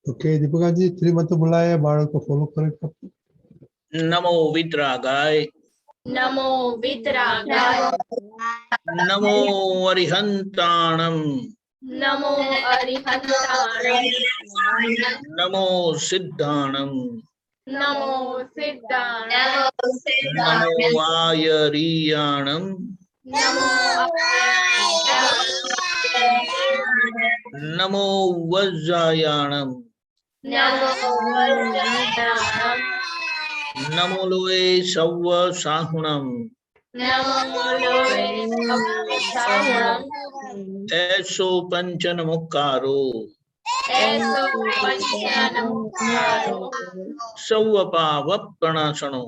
Okay Deepika ji 3 मंत्र बुलाए बाळक को फॉलो करें। नमो वितरागाय, नमो वितरागाय, नमो अरिहंताणम, नमो अरिहंताणम, नमो सिद्धाणम, नमो सिद्धाणम, नमो आयरीयाणम, नमो नमो वज्रायाणम, नमो वज्रायाणम, नमो लोए सव्व साहुणम, नमो लोहे सव्वसाहुणम, ऐसो पंचन मुक्कारो, ऐसो पंचनमुक्तारो, सव्वपावप्रणशनो,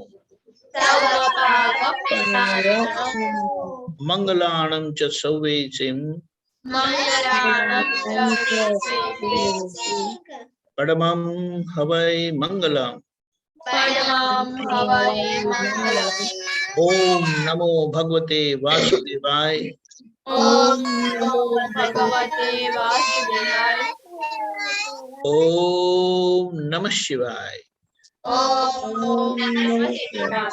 सर्वपावप्रणाशनम, मंगलाणं च सव्वेसिं, मंगलाणं च सर्वेषु, परमं हवै मंगलम्। परमं हवै मंगलम्। ओम नमो भगवते वासुदेवाय, ओम नमो भगवते वासुदेवाय, ओम नमः शिवाय। ओम नमः शिवाय।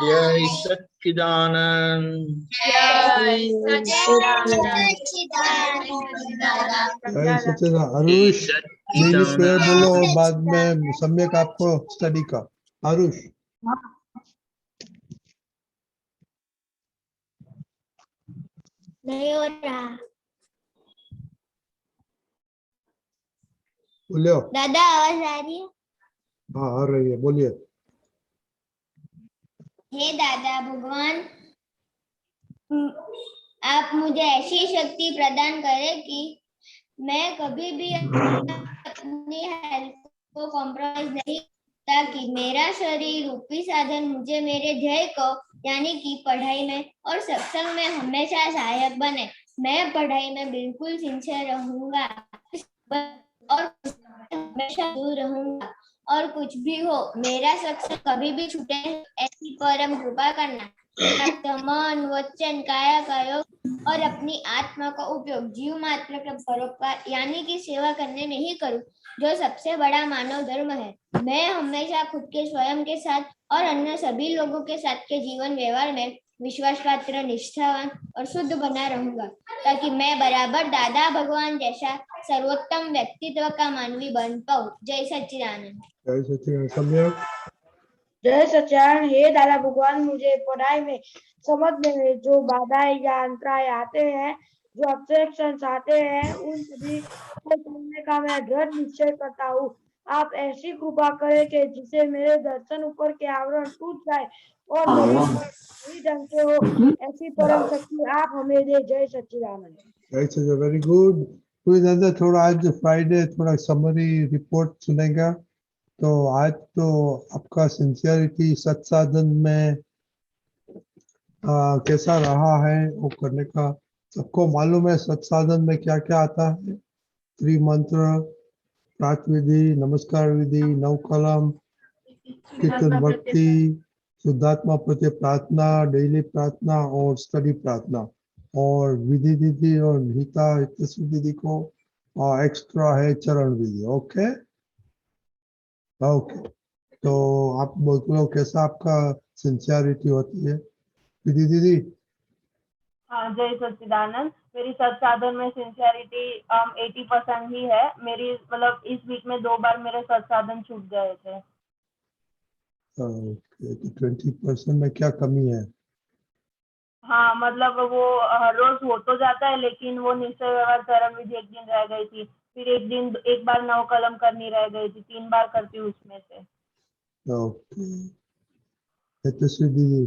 जय सच्चिदानंद। जय सच्चिदानंद। जय सच्चिदानंद। आरुष डेली प्रेयर बोलो और बाद में सम्यक आपको स्टडी का। आरुष नहीं हो रहा बोलियो। दादा, आवाज आ रही है? हाँ आ रही है, बोलिए। हे दादा भगवान, आप मुझे ऐसी शक्ति प्रदान करें कि मैं कभी भी अपनी हेल्थ को कॉम्प्रोमाइज नहीं, ताकि मेरा शरीर रूपी साधन मुझे मेरे ध्येय को यानी कि पढ़ाई में और सत्संग में हमेशा सहायक बने। मैं पढ़ाई में बिल्कुल सिंसियर रहूंगा और हमेशा दूर रहूंगा, और कुछ भी हो मेरा सत्संग कभी भी छूटे ऐसी परम कृपा करना। मन वचन काया का योग और अपनी आत्मा का उपयोग जीव मात्र के परोपकार यानी कि सेवा करने में ही करूं, जो सबसे बड़ा मानव धर्म है। मैं हमेशा खुद के स्वयं के साथ और अन्य सभी लोगों के साथ के जीवन व्यवहार में विश्वासपात्र, निष्ठावान और शुद्ध बना रहूंगा, ताकि मैं बराबर दादा भगवान जैसा सर्वोत्तम व्यक्तित्व का मानवी बन पाऊं। जय सच्चिदानंद। जय सच्चिदानंद। सम्यक जय सच्चिदानंद। हे दादा भगवान, मुझे पढ़ाई में समझने में जो बाधाएं या अंतराय आते हैं, जो ऑब्जेक्शंस आते हैं, उन सभी को तोड़ने का मैं दृढ़ निश्चय करता हूँ। आप ऐसी कृपा करें कि जिससे मेरे दर्शन ऊपर के आवरण टूट जाए और सही ढंग से हो, ऐसी परम शक्ति आप हमें दे। जय सच्चिदानंद। जय सच्चिदानंद। Very good. कोई दादा थोड़ा आज फ्राइडे थोड़ा समरी रिपोर्ट सुनेगा। तो आज तो आपका सिंसियरिटी सत्साधन में कैसा रहा है वो करने का। सबको मालूम है सत्साधन में क्या क्या आता है। त्रिमंत्र, प्रात विधि, नमस्कार विधि, नवकलम, कीर्तन भक्ति, शुद्धात्मा प्रति प्रार्थना, डेली प्रार्थना और स्टडी प्रार्थना, और विधि दीदी और गीता तस्वीर दीदी को एक्स्ट्रा है चरण विधि। Okay okay. तो आप बोलो कैसा आपका सिंसियरिटी होती है विधि दीदी? हाँ, जय सच्चिदानंद। मेरी सत्साधन में सिंसियरिटी 80% ही है। मेरी मतलब इस वीक में 2 बार मेरे सत्साधन छूट गए थे। ओके, तो 20% में क्या कमी है? हाँ, मतलब वो हर रोज हो तो जाता है, लेकिन वो निश्चय व्यवहार चरण विधि एक दिन रह गई थी, फिर एक बार नव कलम करनी रह गई थी, 3 बार करती हूँ उसमें से। ओके तस्वीर दीदी?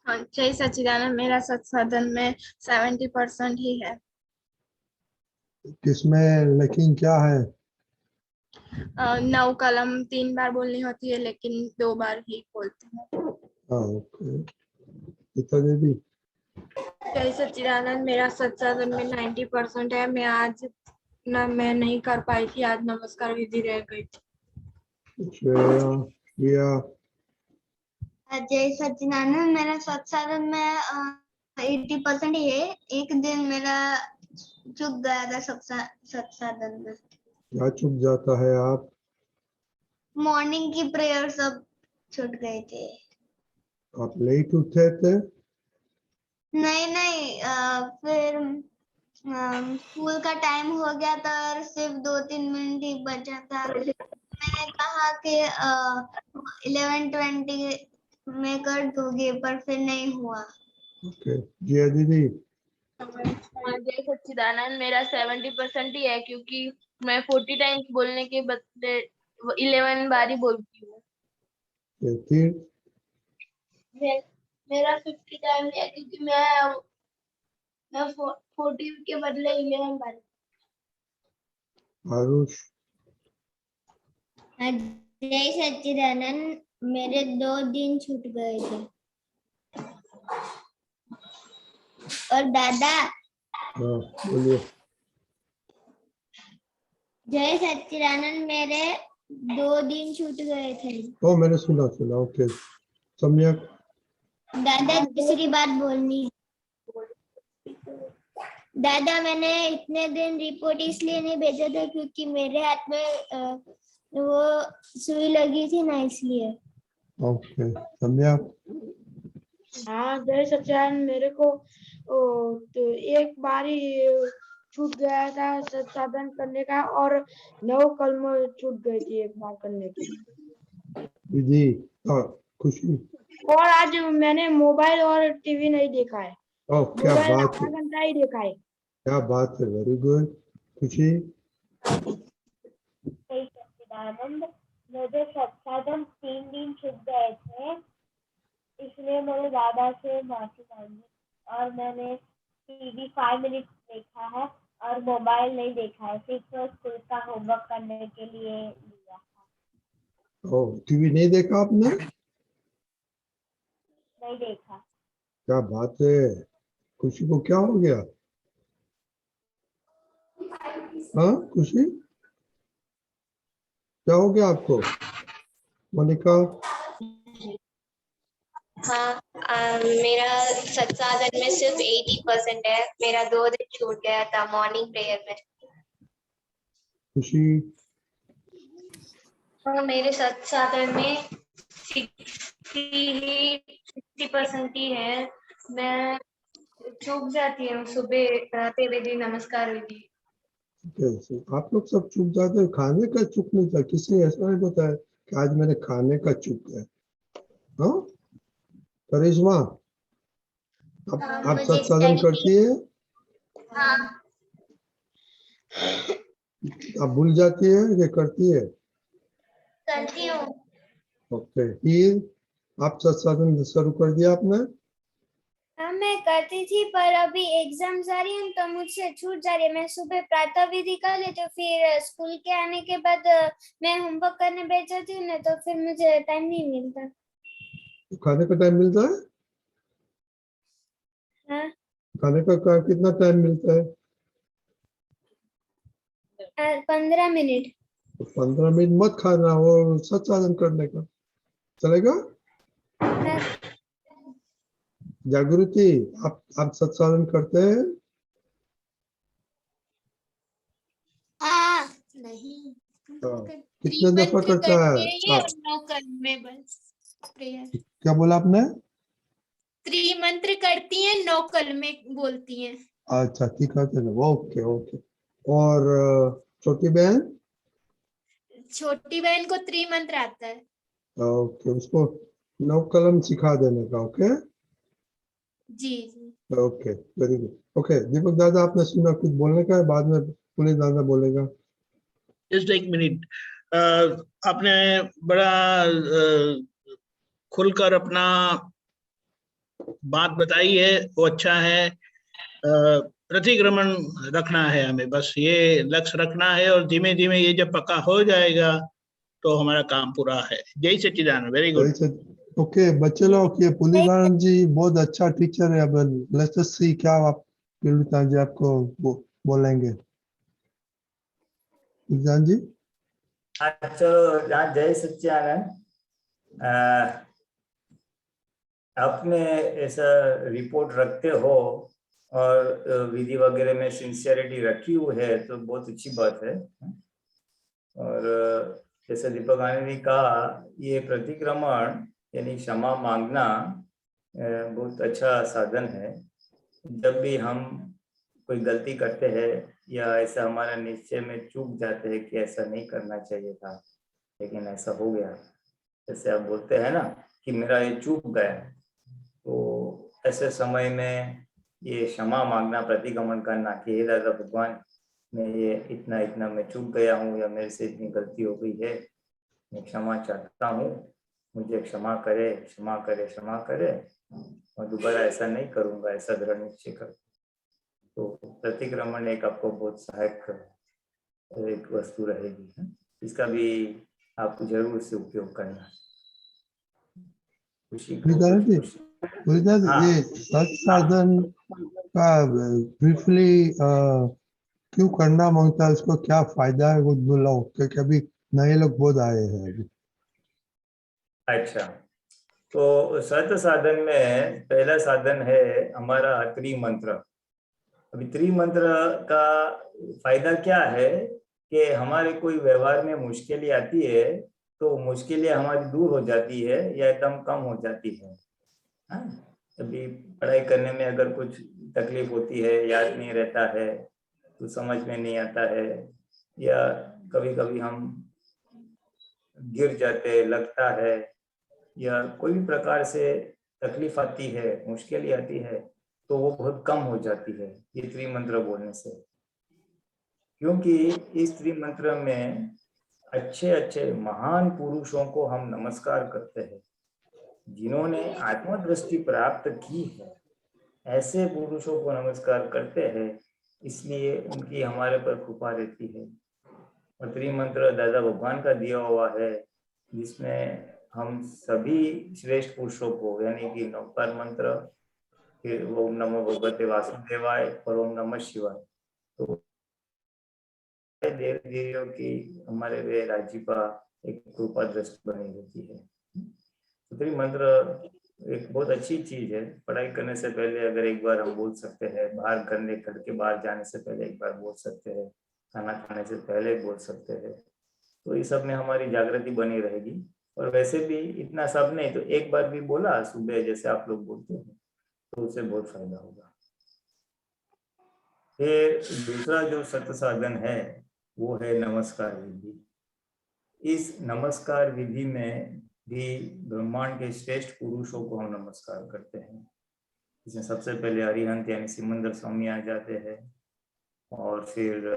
हाँ, जय सच्चिदानंद। मेरा सत्साधन में 70% ही है। किसमें लेकिन क्या है? 9 कलम 3 बार बोलनी होती है, लेकिन 2 बार ही बोलते हैं। ओके गीता दीदी? जय सच्चिदानंद। मेरा सत्साधन में 90% है। मैं आज मैं नहीं कर पाई थी, आज नमस्कार विधि रह गई थी। जय सच्चिदानंद। मेरा सत्साधन में 80% ही है। एक दिन मेरा चूक गया था सत्साधन में। क्या चुक जाता है आप? मॉर्निंग की प्रेयर सब छूट गए थे। आप लेट उठे थे? नहीं, फिर स्कूल का टाइम हो गया था और सिर्फ 2-3 मिनट ही बचा था। मैंने कहा कि 11:20 में कर दूंगी, पर फिर नहीं हुआ। ओके, जिया दीदी। जय सच्चिदानंद, मेरा 70% ही है, क्योंकि मैं 40 टाइम्स बोलने के बदले 11 बार ही बोलती हूँ। फिर मेरा 50 टाइम है, क्योंकि मैं 40 के बदले 11 बार। आरुष। जय सच्चिदानंद, मेरे 2 दिन छूट गए थे। और दादा, हाँ बोलिए। जय सच्चिदानंद, मेरे 2 दिन छूट गए थे। ओ मैंने सुना। ओके, सम्यक। दादा, दूसरी बात बोलनी है। दादा, मैंने इतने दिन रिपोर्ट इसलिए नहीं भेजा था क्योंकि मेरे हाथ में वो सुई लगी थी ना, इसलिए। ओके, सम्यक। हाँ जय सच्चिदानंद, मेरे को तो एक बार ही छूट गया था संसाधन करने का, और 9 कलम छूट गई थी एक बार करने की। दीदी। खुशी। और आज मैंने मोबाइल और टीवी नहीं देखा है। ओ क्या मोबाइल बात आधा है, घंटा ही देखा है। क्या बात है, वेरी गुड। खुशी। जय सच्चिदानंद, मुझे संसाधन 3 दिन छूट गए थे, इसलिए मैंने दादा से माफी मांगी। और मैंने टीवी 5 मिनट देखा है और मोबाइल नहीं देखा है, सिर्फ स्कूल का होमवर्क करने के लिए लिया था। ओ टीवी नहीं देखा आपने? नहीं देखा। क्या बात है, खुशी को क्या हो गया? हाँ खुशी, क्या हो गया आपको? मोनिका। हाँ, मेरा सत्साधन में सिर्फ 80% है। मेरा 2 दिन छूट गया था मॉर्निंग प्रेयर में। खुशी। हाँ, मेरे सत्साधन में 60% ही है। मैं चूक जाती हूँ सुबह रहते विधि, नमस्कार विधि। कैसे आप लोग सब चुप जाते हो? खाने का चुप नहीं था, किसी ने ऐसा नहीं बताया कि आज मैंने खाने का चुप गया? हाँ करिश्मा, आप मुझे सत्साधन करती है? हाँ, आप भूल जाती है कि करती है? करती हूँ। ओके, फिर आप सत्साधन शुरू कर दिया आपने? हाँ, मैं करती थी, पर अभी एग्जाम्स आ रही है तो मुझसे छूट जा रही है। मैं सुबह प्रातः विधि कर लेती हूँ, फिर स्कूल के आने के बाद मैं होमवर्क करने बैठ जाती हूँ ना, तो फिर मुझे टाइम नहीं मिलता। खाने का टाइम मिलता है? हाँ, खाने का कितना टाइम मिलता है? 15 मिनट। तो 15 मिनट मत खाना, वो सत्साधन करने का चलेगा? हाँ, जागृति, आप सत्साधन करते हैं? नहीं। हाँ। कितने दफा करता है आप? 9 कलम में बस प्रेयर। क्या बोला आपने? त्रिमंत्र करती हैं, 9 कलमे बोलती हैं। अच्छा ठीक है, ओके ओके। और छोटी बहन? छोटी बहन को त्रिमंत्र आता है। ओके, उसको 9 कलम सिखा देने का। ओके जी जी। Okay, very good. Okay Deepak Dada, आपने सुना कुछ बोलने का है? बाद में पुलिस दादा बोलेगा। जस्ट एक मिनट। आपने बड़ा खुलकर अपना बात बताई है, वो अच्छा है। प्रतिक्रमण रखना है हमें, बस ये लक्ष्य रखना है, और धीमे धीमे ये जब पक्का हो जाएगा तो हमारा काम पूरा है। जय सच्चिदानंद, वेरी गुड। ओके बच्चे लोग, ये पुलिस आनंद जी बहुत अच्छा टीचर है। अब लेट्स सी क्या आप पुलिस जी आपको बोलेंगे। पुलिस जी। चलो, जय सच्चिदानंद। आपने ऐसा रिपोर्ट रखते हो और विधि वगैरह में सिंसियरिटी रखी हुई है, तो बहुत अच्छी बात है। और जैसे दीपक आनंद ने कहा, ये प्रतिक्रमण यानी क्षमा मांगना बहुत अच्छा साधन है। जब भी हम कोई गलती करते हैं या ऐसा हमारा निश्चय में चूक जाते हैं कि ऐसा नहीं करना चाहिए था लेकिन ऐसा हो गया, जैसे आप बोलते हैं ना कि मेरा ये चूक गया, तो ऐसे समय में ये क्षमा मांगना, प्रतिक्रमण करना कि हे दादा भगवान, मैं ये इतना इतना मैं चूक गया हूँ या मेरे से इतनी गलती हो गई है, मैं क्षमा चाहता हूँ, मुझे क्षमा करे क्षमा करे क्षमा करे, और दोबारा ऐसा नहीं करूँगा, ऐसा दृढ़ निश्चय कर। तो प्रतिक्रमण एक आपको बहुत सहायक एक वस्तु रहेगी, इसका भी आपको जरूर से उपयोग करना। ये सत्साधन का ब्रीफली क्यों करना मांगता है, उसको क्या फायदा है, वो बोलाओ, क्योंकि अभी नए लोग बहुत आए हैं अभी। अच्छा, तो सत साधन में पहला साधन है हमारा त्रिमंत्र। अभी त्रिमंत्र का फायदा क्या है कि हमारे कोई व्यवहार में मुश्किलें आती है तो मुश्किलें हमारी दूर हो जाती है या एकदम कम हो जाती है। अभी पढ़ाई करने में अगर कुछ तकलीफ होती है, याद नहीं रहता है, तो समझ में नहीं आता है, या कभी कभी हम गिर जाते लगता है, या कोई भी प्रकार से तकलीफ आती है, मुश्किल आती है, तो वो बहुत कम हो जाती है ये त्रिमंत्र बोलने से। क्योंकि इस त्रिमंत्र में अच्छे अच्छे महान पुरुषों को हम नमस्कार करते हैं, जिन्होंने आत्मदृष्टि प्राप्त की है, ऐसे पुरुषों को नमस्कार करते हैं, इसलिए उनकी हमारे पर कृपा रहती है। और त्रिमंत्र दादा भगवान का दिया हुआ है, जिसमें हम सभी श्रेष्ठ पुरुषों को, यानी कि नवकार मंत्र, फिर ओम नमो भगवते वासुदेवाय और ओम नमः शिवाय, तो देव देवियों की हमारे वे राजीपा एक कृपा दृष्टि बनी रहती है। तो त्रिमंत्र एक बहुत अच्छी चीज है। पढ़ाई करने से पहले अगर एक बार हम बोल सकते हैं, बाहर करने घर के बाहर जाने से पहले एक बार बोल सकते हैं, खाना खाने से पहले बोल सकते हैं, तो इस सब में हमारी जागृति बनी रहेगी। और वैसे भी इतना सब नहीं तो एक बार भी बोला सुबह, जैसे आप लोग बोलते हैं, तो उससे बहुत फायदा होगा। फिर दूसरा जो सत साधन है वो है नमस्कार विधि। इस नमस्कार विधि में भी ब्रह्मांड के श्रेष्ठ पुरुषों को हम नमस्कार करते हैं। इसमें सबसे पहले अरिहंत यानी सिमंदर स्वामी आ जाते हैं, और फिर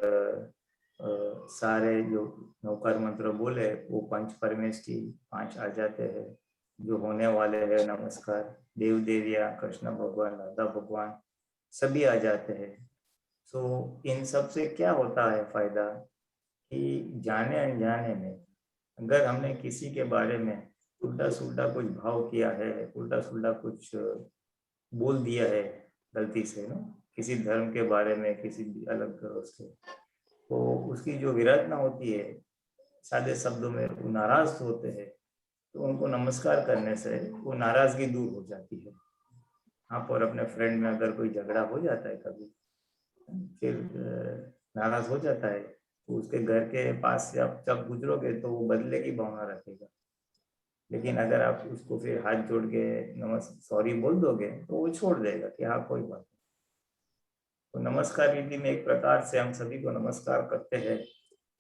सारे जो नौकार मंत्र बोले वो पंच परमेष्ठी 5 आ जाते हैं, जो होने वाले हैं नमस्कार, देव देविया, कृष्ण भगवान, राधा भगवान सभी आ जाते हैं। तो इन सब से क्या होता है फायदा कि जाने अनजाने में अगर हमने किसी के बारे में उल्टा सुल्टा कुछ भाव किया है, उल्टा सुल्टा कुछ बोल दिया है गलती से ना, किसी धर्म के बारे में, किसी अलग उसके, तो उसकी जो विरचना होती है, सादे शब्दों में वो नाराज होते हैं, तो उनको नमस्कार करने से वो नाराजगी दूर हो जाती है। आप और अपने फ्रेंड में अगर कोई झगड़ा हो जाता है कभी, फिर नाराज हो जाता है, तो उसके घर के पास से आप जब गुजरोगे तो वो बदले की भावना रखेगा। लेकिन अगर आप उसको फिर हाथ जोड़ के सॉरी बोल दोगे तो वो छोड़ देगा कि हाँ कोई बात नहीं। तो नमस्कार विधि में एक प्रकार से हम सभी को नमस्कार करते हैं,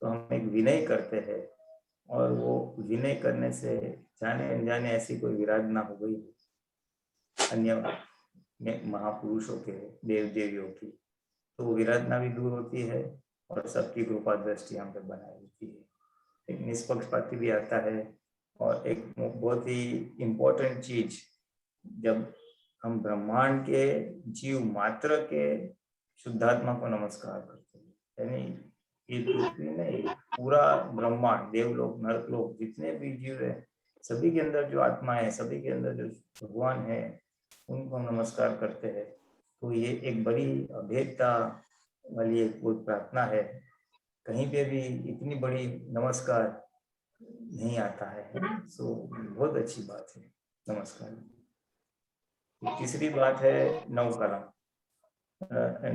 तो हम एक विनय करते हैं, और वो विनय करने से जाने अनजाने ऐसी कोई विराधना हो गई अन्य महापुरुषों के, देव देवियों की, तो वो विराधना भी दूर होती है और सबकी कृपा दृष्टि हम पे बनाई रहती है। एक निष्पक्षपाती भी आता है, और एक बहुत ही इम्पोर्टेंट चीज, जब हम ब्रह्मांड के जीव मात्र के शुद्धात्मा को नमस्कार करते हैं, यानी ये पृथ्वी नहीं, पूरा ब्रह्मांड, देवलोक, नरकलोक, जितने भी जीव है, सभी के अंदर जो आत्मा है, सभी के अंदर जो भगवान है, उनको हम नमस्कार करते हैं। तो ये एक बड़ी अभेदता वाली एक प्रार्थना है। कहीं पे भी इतनी बड़ी नमस्कार नहीं आता है, सो बहुत अच्छी बात है नमस्कार। तीसरी बात है नवकलम।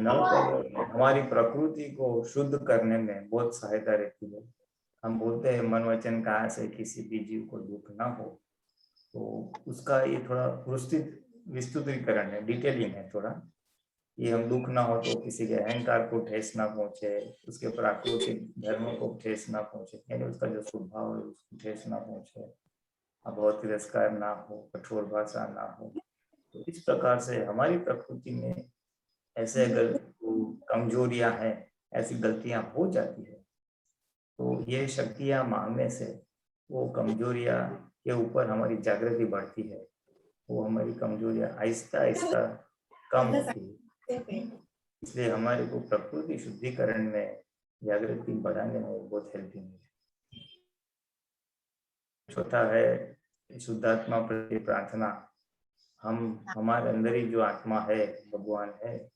नवकलम हमारी प्रकृति को शुद्ध करने में बहुत सहायता रहती है। हम बोलते हैं मन वचन काया से किसी भी जीव को दुख ना हो, तो उसका ये थोड़ा विस्तृतीकरण है, डिटेलिंग है थोड़ा। ये हम दुख ना हो तो किसी के अहंकार को ठेस ना पहुंचे, उसके प्राकृतिक धर्म को ठेस ना पहुंचे, यानी उसका जो स्वभाव है उसको ठेस ना पहुंचे, बहुत तिरस्कार ना हो, कठोर भाषा ना हो। तो इस प्रकार से हमारी प्रकृति में ऐसे अगर कमजोरियां हैं, ऐसी गलतियां हो जाती है, तो ये शक्तियां मांगने से वो कमजोरियां के ऊपर हमारी जागृति बढ़ती है, वो हमारी कमजोरियां आहिस्ता आहिस्ता कम होती है। इसलिए हमारे को प्रकृति शुद्धिकरण में जागृति बढ़ाने में बहुत हेल्पिंग है। चौथा है शुद्धात्मा प्रति प्रार्थना। हम हमारे अंदर ही जो आत्मा है, भगवान है,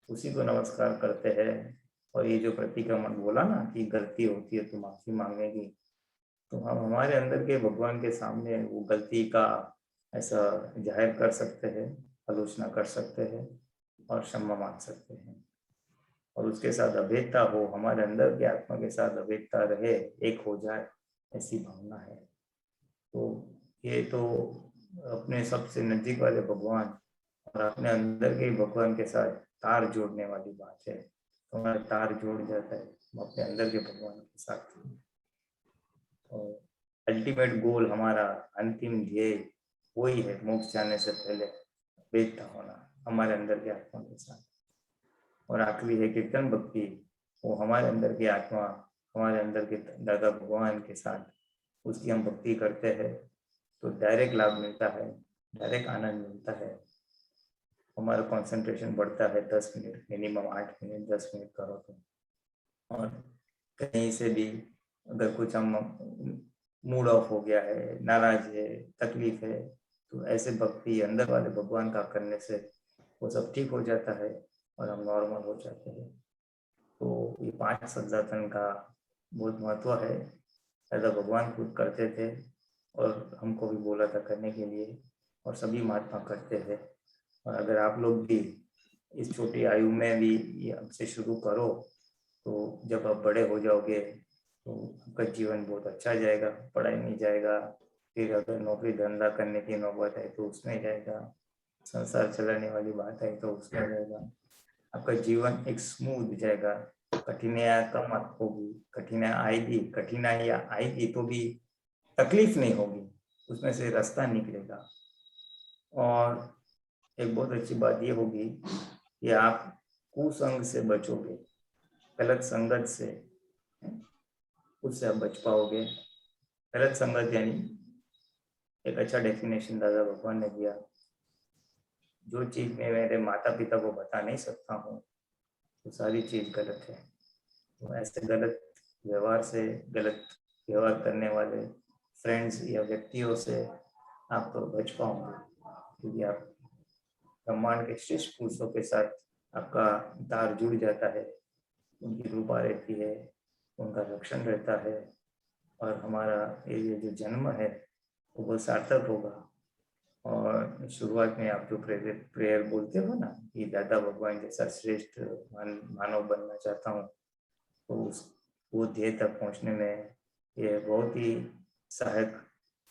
उसी को नमस्कार करते हैं। और ये जो प्रतिक्रमण बोला ना कि गलती होती है तो माफी मांगेगी, तो हम हमारे अंदर के भगवान के सामने वो गलती का ऐसा जाहिर कर सकते हैं, आलोचना कर सकते हैं और क्षमा मांग सकते हैं। और उसके साथ अभेदता हो, हमारे अंदर की आत्मा के साथ अभेदता रहे, एक हो जाए, ऐसी भावना है। तो ये तो अपने सबसे नजदीक वाले भगवान और अपने अंदर के भगवान के साथ तार जोड़ने वाली बात है। तो हमारा तार जोड़ जाता है अपने अंदर के भगवान के साथ। और अल्टीमेट गोल, हमारा अंतिम ध्येय वही है, मोक्ष जाने से पहले भेदता होना हमारे अंदर की आत्मा के साथ। और आखिरी है कीर्तन भक्ति। वो हमारे अंदर की आत्मा, हमारे अंदर के दादा भगवान के साथ उसकी हम भक्ति करते हैं तो डायरेक्ट लाभ मिलता है, डायरेक्ट आनंद मिलता है। हमारा कंसंट्रेशन बढ़ता है 10 मिनट, मिनिमम 8 मिनट 10 मिनट करो तो। और कहीं से भी अगर कुछ हम मूड ऑफ हो गया है, नाराज है, तकलीफ है, तो ऐसे भक्ति अंदर वाले भगवान का करने से वो सब ठीक हो जाता है और हम नॉर्मल हो जाते हैं। तो ये 5 संसाधन का बहुत महत्व है। ऐसा भगवान खुद करते थे और हमको भी बोला था करने के लिए, और सभी महात्मा करते हैं। और अगर आप लोग भी इस छोटी आयु में भी ये अब से शुरू करो, तो जब आप बड़े हो जाओगे तो आपका जीवन बहुत अच्छा जाएगा, पढ़ाई में जाएगा, फिर अगर नौकरी धंधा करने की नौबत है तो उसमें जाएगा, संसार चलाने वाली बात है तो उसमें जाएगा। आपका जीवन एक स्मूथ जाएगा, कठिनाइयाँ कम होगी, कठिनाइयाँ आएगी तो भी तकलीफ नहीं होगी, उसमें से रास्ता निकलेगा। और एक बहुत अच्छी बात ये होगी कि आप कुसंग से बचोगे, गलत संगत से, उससे आप बच पाओगे। गलत संगत यानी एक अच्छा डेफिनेशन दादा भगवान ने दिया, जो चीज मैं मेरे माता पिता को बता नहीं सकता हूँ तो सारी चीज गलत है। तो ऐसे गलत व्यवहार से, गलत व्यवहार करने वाले फ्रेंड्स या व्यक्तियों से आप तो बच पाओगे, क्योंकि आप ब्रह्मांड के श्रेष्ठ पुरुषों के साथ आपका तार जुड़ जाता है, उनकी कृपा रहती है, उनका रक्षण रहता है, और हमारा ये जो जन्म है वो बहुत सार्थक होगा। और शुरुआत में आप जो प्रेयर बोलते हो ना कि दादा भगवान जैसा श्रेष्ठ मानव बनना चाहता हूँ, तो वो ध्येय तक पहुँचने में ये बहुत ही सहायक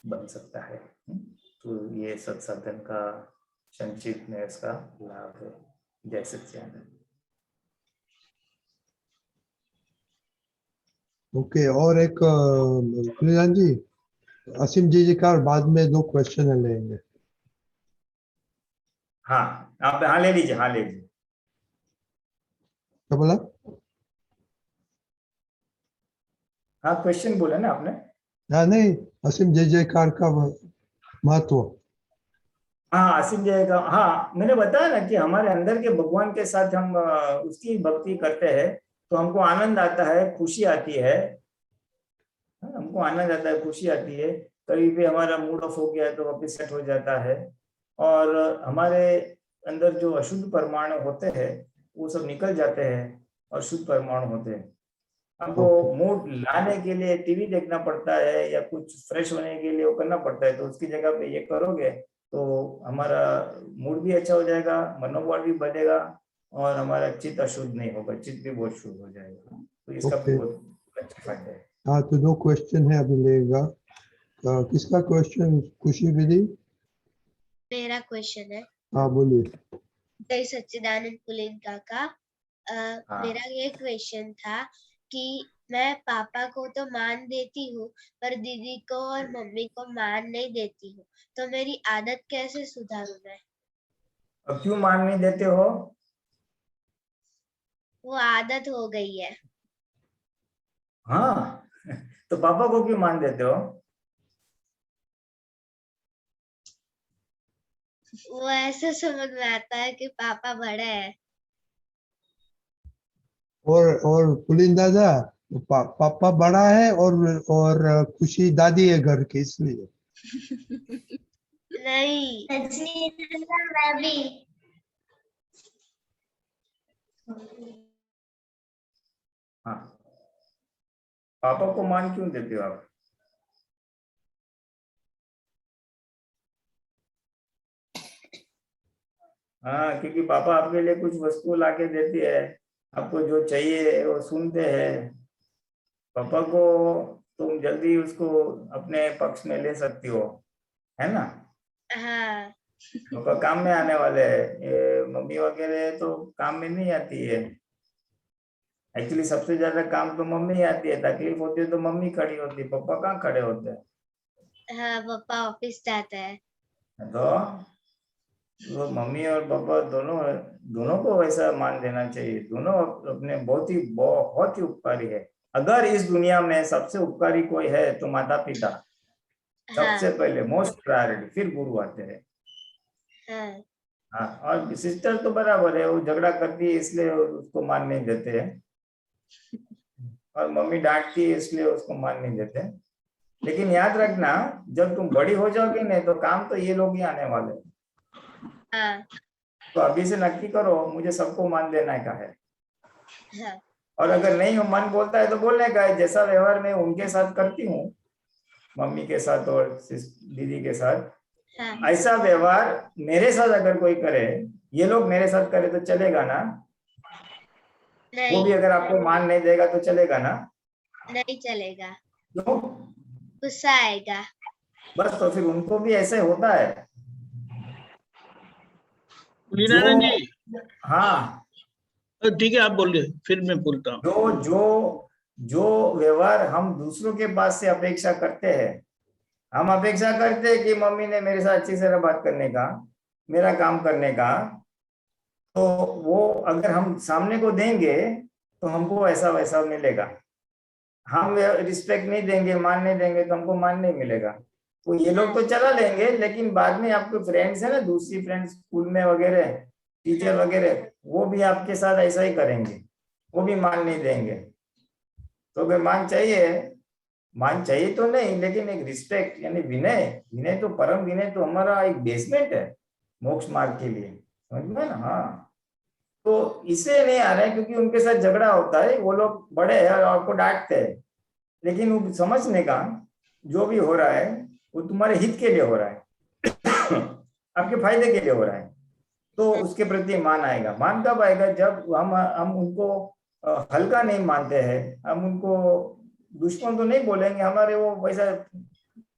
बन सकता है। तो ये सत्साधन का संक्षिप्त में इसका लाभ है। जय सच्चिदानंद। ओके, और एक कुनियान जी, असीम जी का बाद में 2 क्वेश्चन लेंगे। हाँ, आप हाँ ले लीजिए, हाँ ले लीजिए। क्या बोला? हाँ, क्वेश्चन बोला ना आपने? हाँ नहीं, असीम जय जयकार का महत्व। हाँ, असीम जय का, हाँ मैंने बताया ना कि हमारे अंदर के भगवान के साथ हम उसकी भक्ति करते हैं तो हमको आनंद आता है, खुशी आती है, हमको आनंद आता है, खुशी आती है। कभी भी हमारा मूड ऑफ हो गया है तो वापिस सेट हो जाता है, और हमारे अंदर जो अशुद्ध परमाणु होते हैं वो सब निकल जाते हैं और शुद्ध परमाणु होते हैं। हमको मूड लाने के लिए टीवी देखना पड़ता है या कुछ फ्रेश होने के लिए वो करना पड़ता है, तो उसकी जगह पे ये करोगे तो हमारा मूड भी अच्छा हो जाएगा, मनोबल भी बढ़ेगा, और हमारा चित्त अशुद्ध नहीं होगा, चित्त भी बहुत शुद्ध हो जाएगा। तो इसका भी बहुत अच्छा फायदा है। हाँ, तो 2 क्वेश्चन है अभी लेगा। किसका क्वेश्चन? खुशी विधि? मेरा क्वेश्चन है हाँ, बोलिए। जय सच्चिदानंद पुलिन काका। हाँ। मेरा ये क्वेश्चन था कि मैं पापा को तो मान देती हूँ पर दीदी को और मम्मी को मान नहीं देती हूँ, तो मेरी आदत कैसे सुधारूं मैं? अब क्यों मान नहीं देते हो? वो आदत हो गई है। हाँ तो पापा को क्यों मान देते हो? वो ऐसे समझ में आता है कि पापा बड़े हैं। और पुलिन दादा, पापा बड़ा है और खुशी दादी है घर की, इसलिए। नहीं, मैं भी। हाँ, पापा को मान क्यों देते हो आप? हाँ, क्योंकि पापा आपके लिए कुछ वस्तु लाके देते हैं, आपको जो चाहिए वो सुनते हैं। पापा को तुम जल्दी उसको अपने पक्ष में ले सकती हो, है ना? हाँ पापा काम में आने वाले हैं, ये मम्मी वगैरह तो काम में नहीं आती है। एक्चुअली सबसे ज्यादा काम तो मम्मी आती है, तकलीफ होती है तो मम्मी खड़ी होती है, पापा कहाँ खड़े होते हैं। हाँ, पापा ऑफिस जाते हैं। तो मम्मी और पापा दोनों को वैसा मान देना चाहिए। दोनों अपने बहुत ही उपकारी है। अगर इस दुनिया में सबसे उपकारी कोई है तो माता पिता, सबसे हाँ पहले मोस्ट प्रायोरिटी, फिर गुरु आते हैं। हाँ हाँ, और सिस्टर तो बराबर है, वो झगड़ा करती है इसलिए उसको मान नहीं देते हैं, और मम्मी डांटती है इसलिए उसको मान नहीं देते। लेकिन याद रखना, जब तुम बड़ी हो जाओगी नहीं तो काम तो ये लोग ही आने वाले हैं। हाँ तो अभी से नक्की करो, मुझे सबको मान देना का है। हाँ और अगर नहीं मन बोलता है तो बोलने का है। जैसा व्यवहार मैं उनके साथ करती हूँ, मम्मी के साथ और दीदी के साथ, हाँ। ऐसा व्यवहार मेरे साथ अगर कोई करे, ये लोग मेरे साथ करे तो चलेगा ना? वो भी नहीं, अगर आपको मान नहीं देगा तो चलेगा ना? नहीं चलेगा, क्यों? गुस्सा आएगा। बस, तो फिर उनको भी ऐसे होता है। पुलिनानंद जी, हाँ, ठीक है, आप बोलिए, फिर मैं बोलता हूँ। जो जो जो व्यवहार हम दूसरों के पास से अपेक्षा करते हैं, हम अपेक्षा करते हैं कि मम्मी ने मेरे साथ अच्छी तरह बात करने का, मेरा काम करने का, तो वो अगर हम सामने को देंगे तो हमको ऐसा वैसा मिलेगा। हम रिस्पेक्ट नहीं देंगे, मान नहीं देंगे तो हमको मान नहीं मिलेगा। तो ये लोग तो चला लेंगे, लेकिन बाद में आपके फ्रेंड्स है ना, दूसरी फ्रेंड्स स्कूल में वगैरह, टीचर वगैरह, वो भी आपके साथ ऐसा ही करेंगे, वो भी मान नहीं देंगे। तो अगर मान चाहिए तो नहीं, लेकिन एक रिस्पेक्ट यानी विनय, विनय तो परम विनय तो हमारा एक बेसमेंट है मोक्ष मार्ग के लिए, समझ में ना? हाँ, तो इसे नहीं आ रहा है क्योंकि उनके साथ झगड़ा होता है, वो लोग बड़े हैं और आपको डांटते हैं, लेकिन वो समझने का जो भी हो रहा है वो तुम्हारे हित के लिए हो रहा है आपके फायदे के लिए हो रहा है, तो उसके प्रति मान आएगा। मान कब आएगा? जब हम उनको हल्का नहीं मानते हैं, हम उनको दुश्मन तो नहीं बोलेंगे, हमारे वो वैसा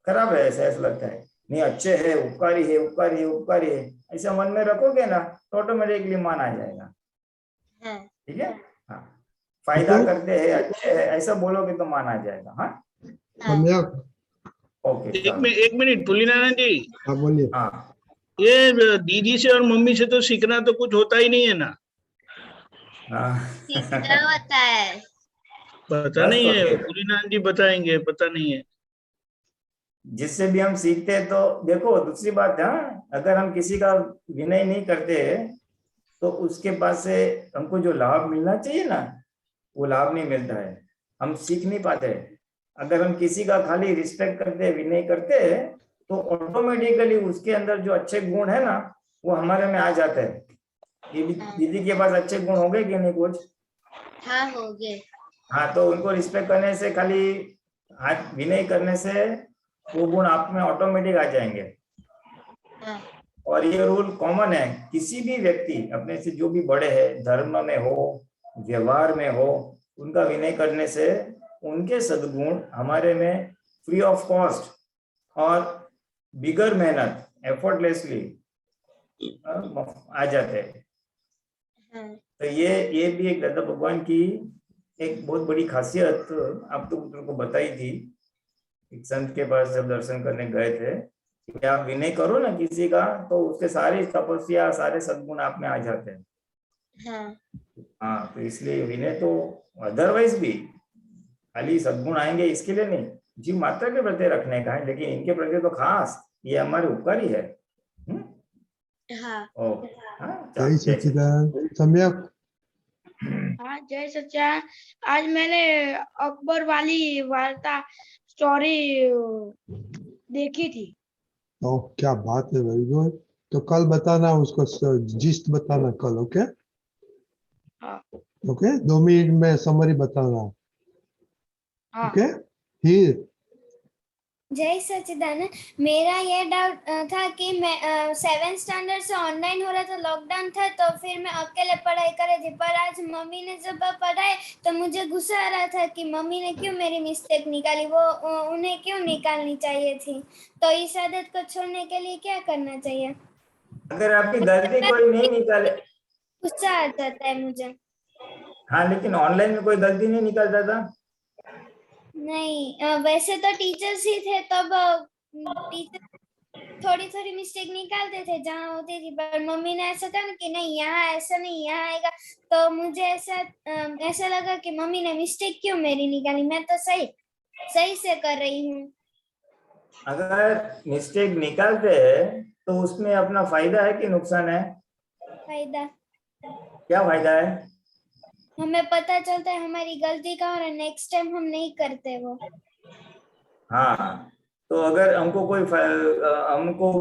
खराब है ऐसा लगता है, नहीं अच्छे है, उपकारी है, उपकारी है, उपकारी है, ऐसा मन में रखोगे ना तो ऑटोमेटिकली मान आ जाएगा। ठीक है? हाँ, फायदा करते हैं, अच्छे है, ऐसा बोलोगे तो मान आ जाएगा। हाँ, सम्यक। ओके, एक मिनट पुलिनानंद जी, हाँ, बोलिए। हाँ, ये दीदी से और मम्मी से तो सीखना तो कुछ होता ही नहीं है ना? सीखना होता है। पता बस नहीं तो है, फिर पुलिनानंद जी बताएंगे, पता नहीं है। जिससे भी हम सीखते हैं, तो देखो दूसरी बात है, हाँ, अगर हम किसी का विनय नहीं करते तो उसके पास से हमको जो लाभ मिलना चाहिए ना, वो लाभ नहीं मिलता है, हम सीख नहीं पाते। अगर हम किसी का खाली रिस्पेक्ट करते, विनय करते तो ऑटोमेटिकली उसके अंदर जो अच्छे गुण है ना वो हमारे में आ जाते हैं। दीदी के पास अच्छे गुण हो गए कि नहीं कुछ? हाँ, हो गए। हाँ, तो उनको रिस्पेक्ट करने से, खाली हाथ विनय करने से वो गुण आप में ऑटोमेटिक आ जाएंगे। हाँ। और ये रूल कॉमन है, किसी भी व्यक्ति अपने से जो भी बड़े हैं, धर्म में हो, व्यवहार में हो, उनका विनय करने से उनके सद्गुण हमारे में फ्री ऑफ कॉस्ट और बिगर मेहनत एफर्टलेसली आ जाते हैं। तो ये भी एक दादा भगवान की एक बहुत बड़ी खासियत आप तो पुत्र को बताई थी। एक संत के पास जब दर्शन करने गए थे कि आप विनय करो ना किसी का तो उसके सारी तपस्या सारे सद्गुण आप में आ जाते हैं। हाँ, तो इसलिए विनय तो अदरवाइज भी खाली सद्गुण आएंगे इसके लिए नहीं, जीव मात्र के प्रति रखने का है, लेकिन इनके प्रति तो खास ये हमारे उपकारी है। जय सच्चिदानंद। सम्यक। हाँ जय सच्चिदानंद। आज मैंने अकबर वाली वार्ता स्टोरी देखी थी। तो क्या बात है, वेरी गुड। तो कल बताना उसको, जिस्ट बताना कल। ओके हाँ। ओके, 2 मिनट में समरी बताना। हाँ। ओके हीर। जय सच्चिदानंद। मेरा ये डाउट था कि मैं 7th स्टैंडर्ड से ऑनलाइन हो रहा था, लॉकडाउन था, तो फिर मैं अकेले पढ़ाई कर रही थी। पर आज मम्मी ने जब पढ़ाए तो मुझे गुस्सा आ रहा था कि मम्मी ने क्यों मेरी मिस्टेक निकाली, वो उन्हें क्यों निकालनी चाहिए थी। तो इस आदत को छोड़ने के लिए क्या करना चाहिए? अगर आपकी गलती कोई नहीं निकाले, गुस्सा आ जाता है मुझे। हाँ, लेकिन ऑनलाइन में कोई गलती नहीं निकालता था। नहीं, वैसे तो टीचर्स ही थे, तब टीचर थोड़ी थोड़ी मिस्टेक निकालते थे जहाँ होती थी, पर मम्मी ने ऐसा कहा कि नहीं यहाँ ऐसा नहीं, यहाँ आएगा। तो मुझे ऐसा लगा कि मम्मी ने मिस्टेक क्यों मेरी निकाली, मैं तो सही से कर रही हूँ। अगर मिस्टेक निकालते हैं तो उसमें अपना फायदा है कि नुकसान है? फायदा। क्या फायदा है? हमें पता चलता है हमारी गलती का, और नेक्स्ट टाइम हम नहीं करते वो। हाँ, तो अगर हमको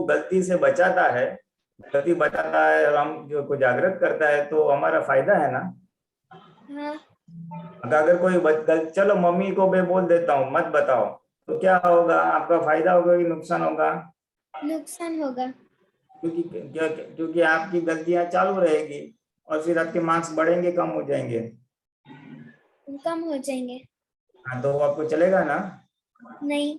गलती से बचाता है, गलती बताता है और हम जो को जागृत करता है तो हमारा फायदा है ना। हाँ। अगर कोई चलो मम्मी को मैं बोल देता हूँ मत बताओ, तो क्या होगा? आपका फायदा होगा कि नुकसान होगा? नुकसान होगा। क्योंकि आपकी गलतियां चालू रहेगी और फिर आपके मार्क्स बढ़ेंगे, कम हो जाएंगे? कम हो जाएंगे। हाँ, तो आपको चलेगा ना? नहीं।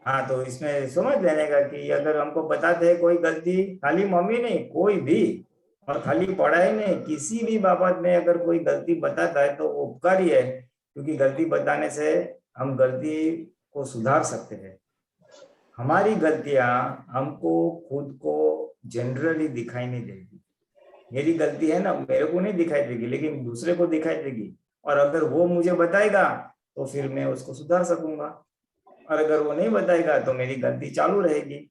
हाँ, तो इसमें समझ लेने का कि अगर हमको बताते हैं कोई गलती, खाली मम्मी नहीं कोई भी, और खाली पढ़ाई नहीं किसी भी बाबत में अगर कोई गलती बताता है तो वो उपकारी है, क्योंकि गलती बताने से हम गलती को सुधार सकते हैं। हमारी गलतियां हमको खुद को जनरली दिखाई नहीं देगी। मेरी गलती है ना, मेरे को नहीं दिखाई देगी, लेकिन दूसरे को दिखाई देगी, और अगर वो मुझे बताएगा तो फिर मैं उसको सुधार सकूंगा, और अगर वो नहीं बताएगा तो मेरी गलती चालू रहेगी।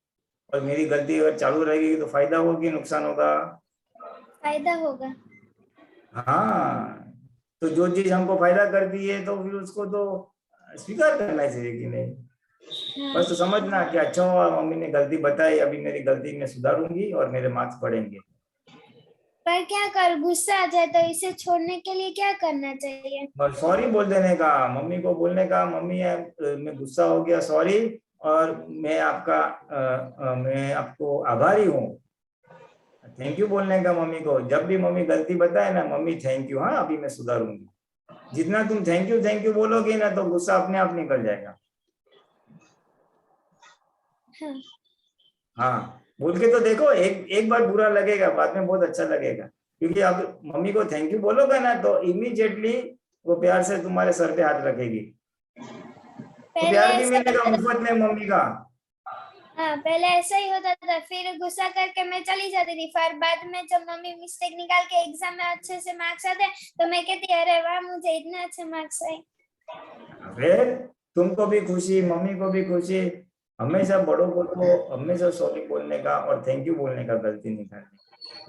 और मेरी गलती अगर चालू रहेगी तो फायदा होगा कि नुकसान होगा? फायदा होगा। हाँ, तो जो चीज हमको फायदा करती है तो फिर उसको तो स्वीकार करना चाहिए कि नहीं। बस तो समझना कि अच्छा हुआ मम्मी ने गलती बताई, अभी मेरी गलती में सुधारूंगी और मेरे मार्क्स बढ़ेंगे। पर क्या कर, गुस्सा आ जाए तो इसे छोड़ने के लिए क्या करना चाहिए? सॉरी बोल देने का, मम्मी को बोलने का, मम्मी मैं गुस्सा हो गया, सॉरी, और मैं आपको आभारी हूँ। थैंक यू बोलने का मम्मी को। जब भी मम्मी गलती बताए ना, मम्मी थैंक यू, हाँ अभी मैं सुधारूंगी। जितना तुम थैंक यू बोलोगे ना तो गुस्सा अपने आप निकल जाएगा। हाँ, बोल के तो देखो, एक बार बुरा लगेगा, बाद में बहुत अच्छा लगेगा, क्योंकि अब मम्मी को थैंक यू बोलोगे ना तो इमीडिएटली वो प्यार से तुम्हारे सर पे हाथ रखेगी, तो प्यार भी मिलेगा मुफ्त में मम्मी का। हाँ, पहले ऐसा ही होता था, फिर गुस्सा करके मैं चली जाती थी, फिर बाद में जब मम्मी मिस्टेक निकाल के एग्जाम में अच्छे से मार्क्स आते तो मैं कहती अरे वाह मुझे इतने अच्छे मार्क्स आए। फिर तुमको भी खुशी, मम्मी को भी खुशी। हमेशा बड़ों को तो हमेशा सॉरी बोलने का और थैंक यू बोलने का गलती नहीं करनी।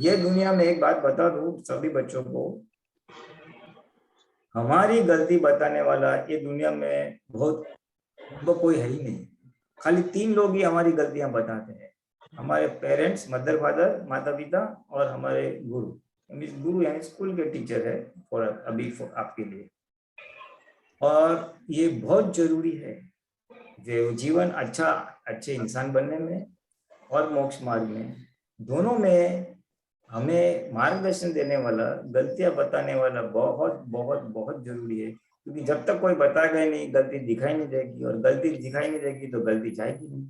ये दुनिया में एक बात बता दूं सभी बच्चों को, हमारी गलती बताने वाला ये दुनिया में बहुत कोई है ही नहीं। खाली 3 लोग ही हमारी गलतियां बताते हैं, हमारे पेरेंट्स, मदर फादर, माता पिता, और हमारे गुरु यानी स्कूल के टीचर है फॉर आपके लिए। और ये बहुत जरूरी है जीवन अच्छे इंसान बनने में और मोक्ष मार्ग में, दोनों में हमें मार्गदर्शन देने वाला, गलतियां बताने वाला बहुत बहुत बहुत जरूरी है। क्योंकि जब तक कोई बताएगा ही नहीं गलती दिखाई नहीं देगी, और गलती दिखाई नहीं देगी तो गलती जाएगी नहीं,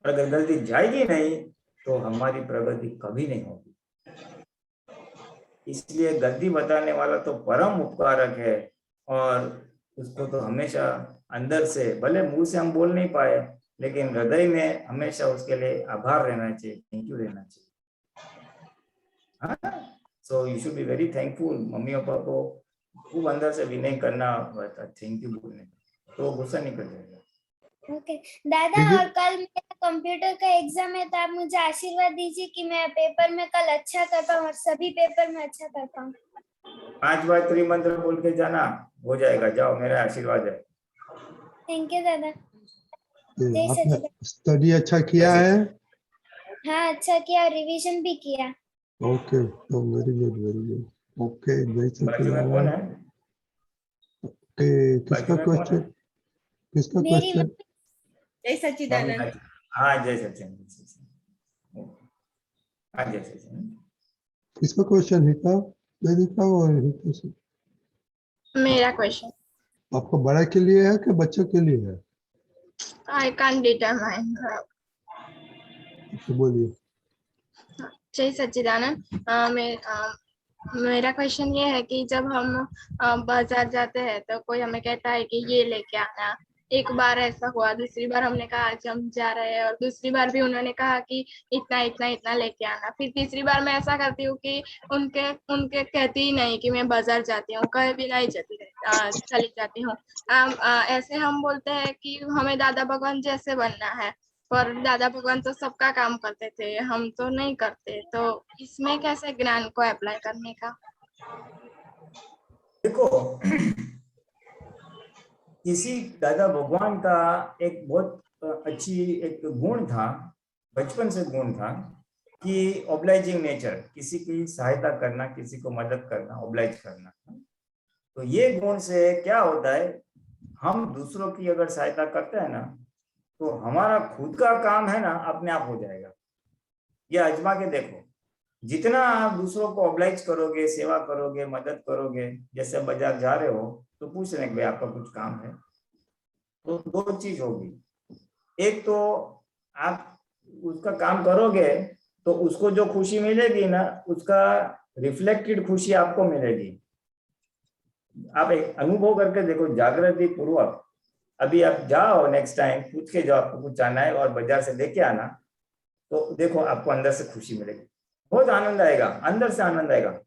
और अगर गलती जाएगी नहीं तो हमारी प्रगति कभी नहीं होगी। इसलिए गलती बताने वाला तो परम उपकारक है, और उसको तो हमेशा अंदर से, भले मुंह से हम बोल नहीं पाए, लेकिन हृदय में हमेशा उसके लिए आभार रहना चाहिए, थैंक यू रहना चाहिए। So you should be very thankful. Mummy papa को खूब अंदर से विनय करना होता, थैंक यू बोलने, तो गुस्सा नहीं कर जाएगा। ओके दादा, और कल मेरा कंप्यूटर का एग्जाम है, तो आप मुझे आशीर्वाद दीजिए कि मैं पेपर में कल अच्छा कर पाऊँ और सभी पेपर में अच्छा कर पाऊँ। 5 बार त्रिमंत्र बोल के जाना, हो जाएगा, जाओ, मेरा आशीर्वाद है। थैंक यू दादा। जय आपने सच्चिदानंद। स्टडी अच्छा किया है? हाँ अच्छा किया, रिवीजन भी किया। ओके, तो very good, very good. Okay, जय बाजू में कौन है? सच्चिदानंद। ओके, किसका बाजू में कौन है? क्वेश्चन? किसका मेरी क्वेश्चन? जय सच्चिदानंद। हाँ जय सचिन। हाँ जय सचिन। किसका क्वेश्चन? हिता वेदिका और हिता से? मेरा क्वेश्चन। आपको बड़ा के लिए है कि बच्चों के लिए है? I can't determine. तो बोलिए। जय सच्चिदानंद। मेरा क्वेश्चन ये है कि जब हम बाजार जाते हैं तो कोई हमें कहता है कि ये लेके आना। एक बार ऐसा हुआ, दूसरी बार हमने कहा आज हम जा रहे हैं, और दूसरी बार भी उन्होंने कहा कि इतना इतना इतना लेके आना। फिर तीसरी बार मैं ऐसा करती हूँ कि उनके उनके कहती ही नहीं कि मैं बाजार जाती हूँ, कहीं भी नहीं चली जाती हूँ। ऐसे हम बोलते हैं कि हमें दादा भगवान जैसे बनना है, पर दादा भगवान तो सबका काम करते थे, हम तो नहीं करते। तो इसमें कैसे ज्ञान को अप्लाई करने का? देखो, किसी दादा भगवान का एक बहुत अच्छी एक गुण था, बचपन से गुण था कि ऑब्लाइजिंग नेचर, किसी की सहायता करना, किसी को मदद करना, ऑब्लाइज करना। तो ये गुण से क्या होता है, हम दूसरों की अगर सहायता करते हैं ना, तो हमारा खुद का काम है ना अपने आप हो जाएगा। ये आजमा के देखो, जितना आप दूसरों को ऑब्लाइज करोगे, सेवा करोगे, मदद करोगे, जैसे बाजार जा रहे हो तो पूछ रहे हैं भाई आपका कुछ काम है, तो 2 चीज होगी। एक तो आप उसका काम करोगे तो उसको जो खुशी मिलेगी ना, उसका रिफ्लेक्टेड खुशी आपको मिलेगी। आप एक अनुभव करके देखो, जागृति पूर्वक। अभी आप जाओ, नेक्स्ट टाइम पूछ के जाओ आपको कुछ आना है और बाजार से लेके आना, तो देखो आपको अंदर से खुशी मिलेगी, बहुत आनंद आएगा, अंदर से आनंद आएगा,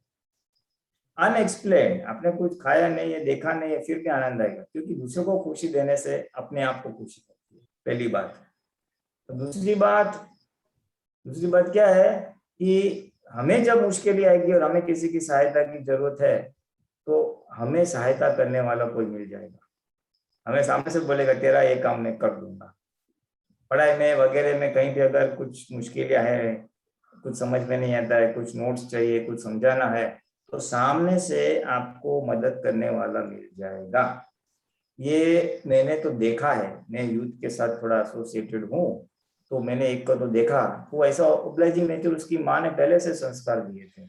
अनएक्सप्लेन। आपने कुछ खाया नहीं है, देखा नहीं है, फिर भी आनंद आएगा, क्योंकि दूसरों को खुशी देने से अपने आप को खुशी होती है, पहली बात। तो दूसरी बात क्या है कि हमें जब मुश्किल आएगी और हमें किसी की सहायता की जरूरत है, तो हमें सहायता करने वाला कोई मिल जाएगा। हमें सामने से बोलेगा तेरा ये काम मैं कर दूंगा। पढ़ाई में वगैरह में कहीं भी अगर कुछ मुश्किलें हैं, कुछ समझ में नहीं आता है, कुछ नोट्स चाहिए, कुछ समझाना है, तो सामने से आपको मदद करने वाला मिल जाएगा। ये मैंने तो देखा है, मैं यूथ के साथ थोड़ा एसोसिएटेड हूँ, तो मैंने एक को तो देखा, वो ऐसा ऑब्लाइजिंग नेचर, उसकी माँ ने पहले से संस्कार दिए थे।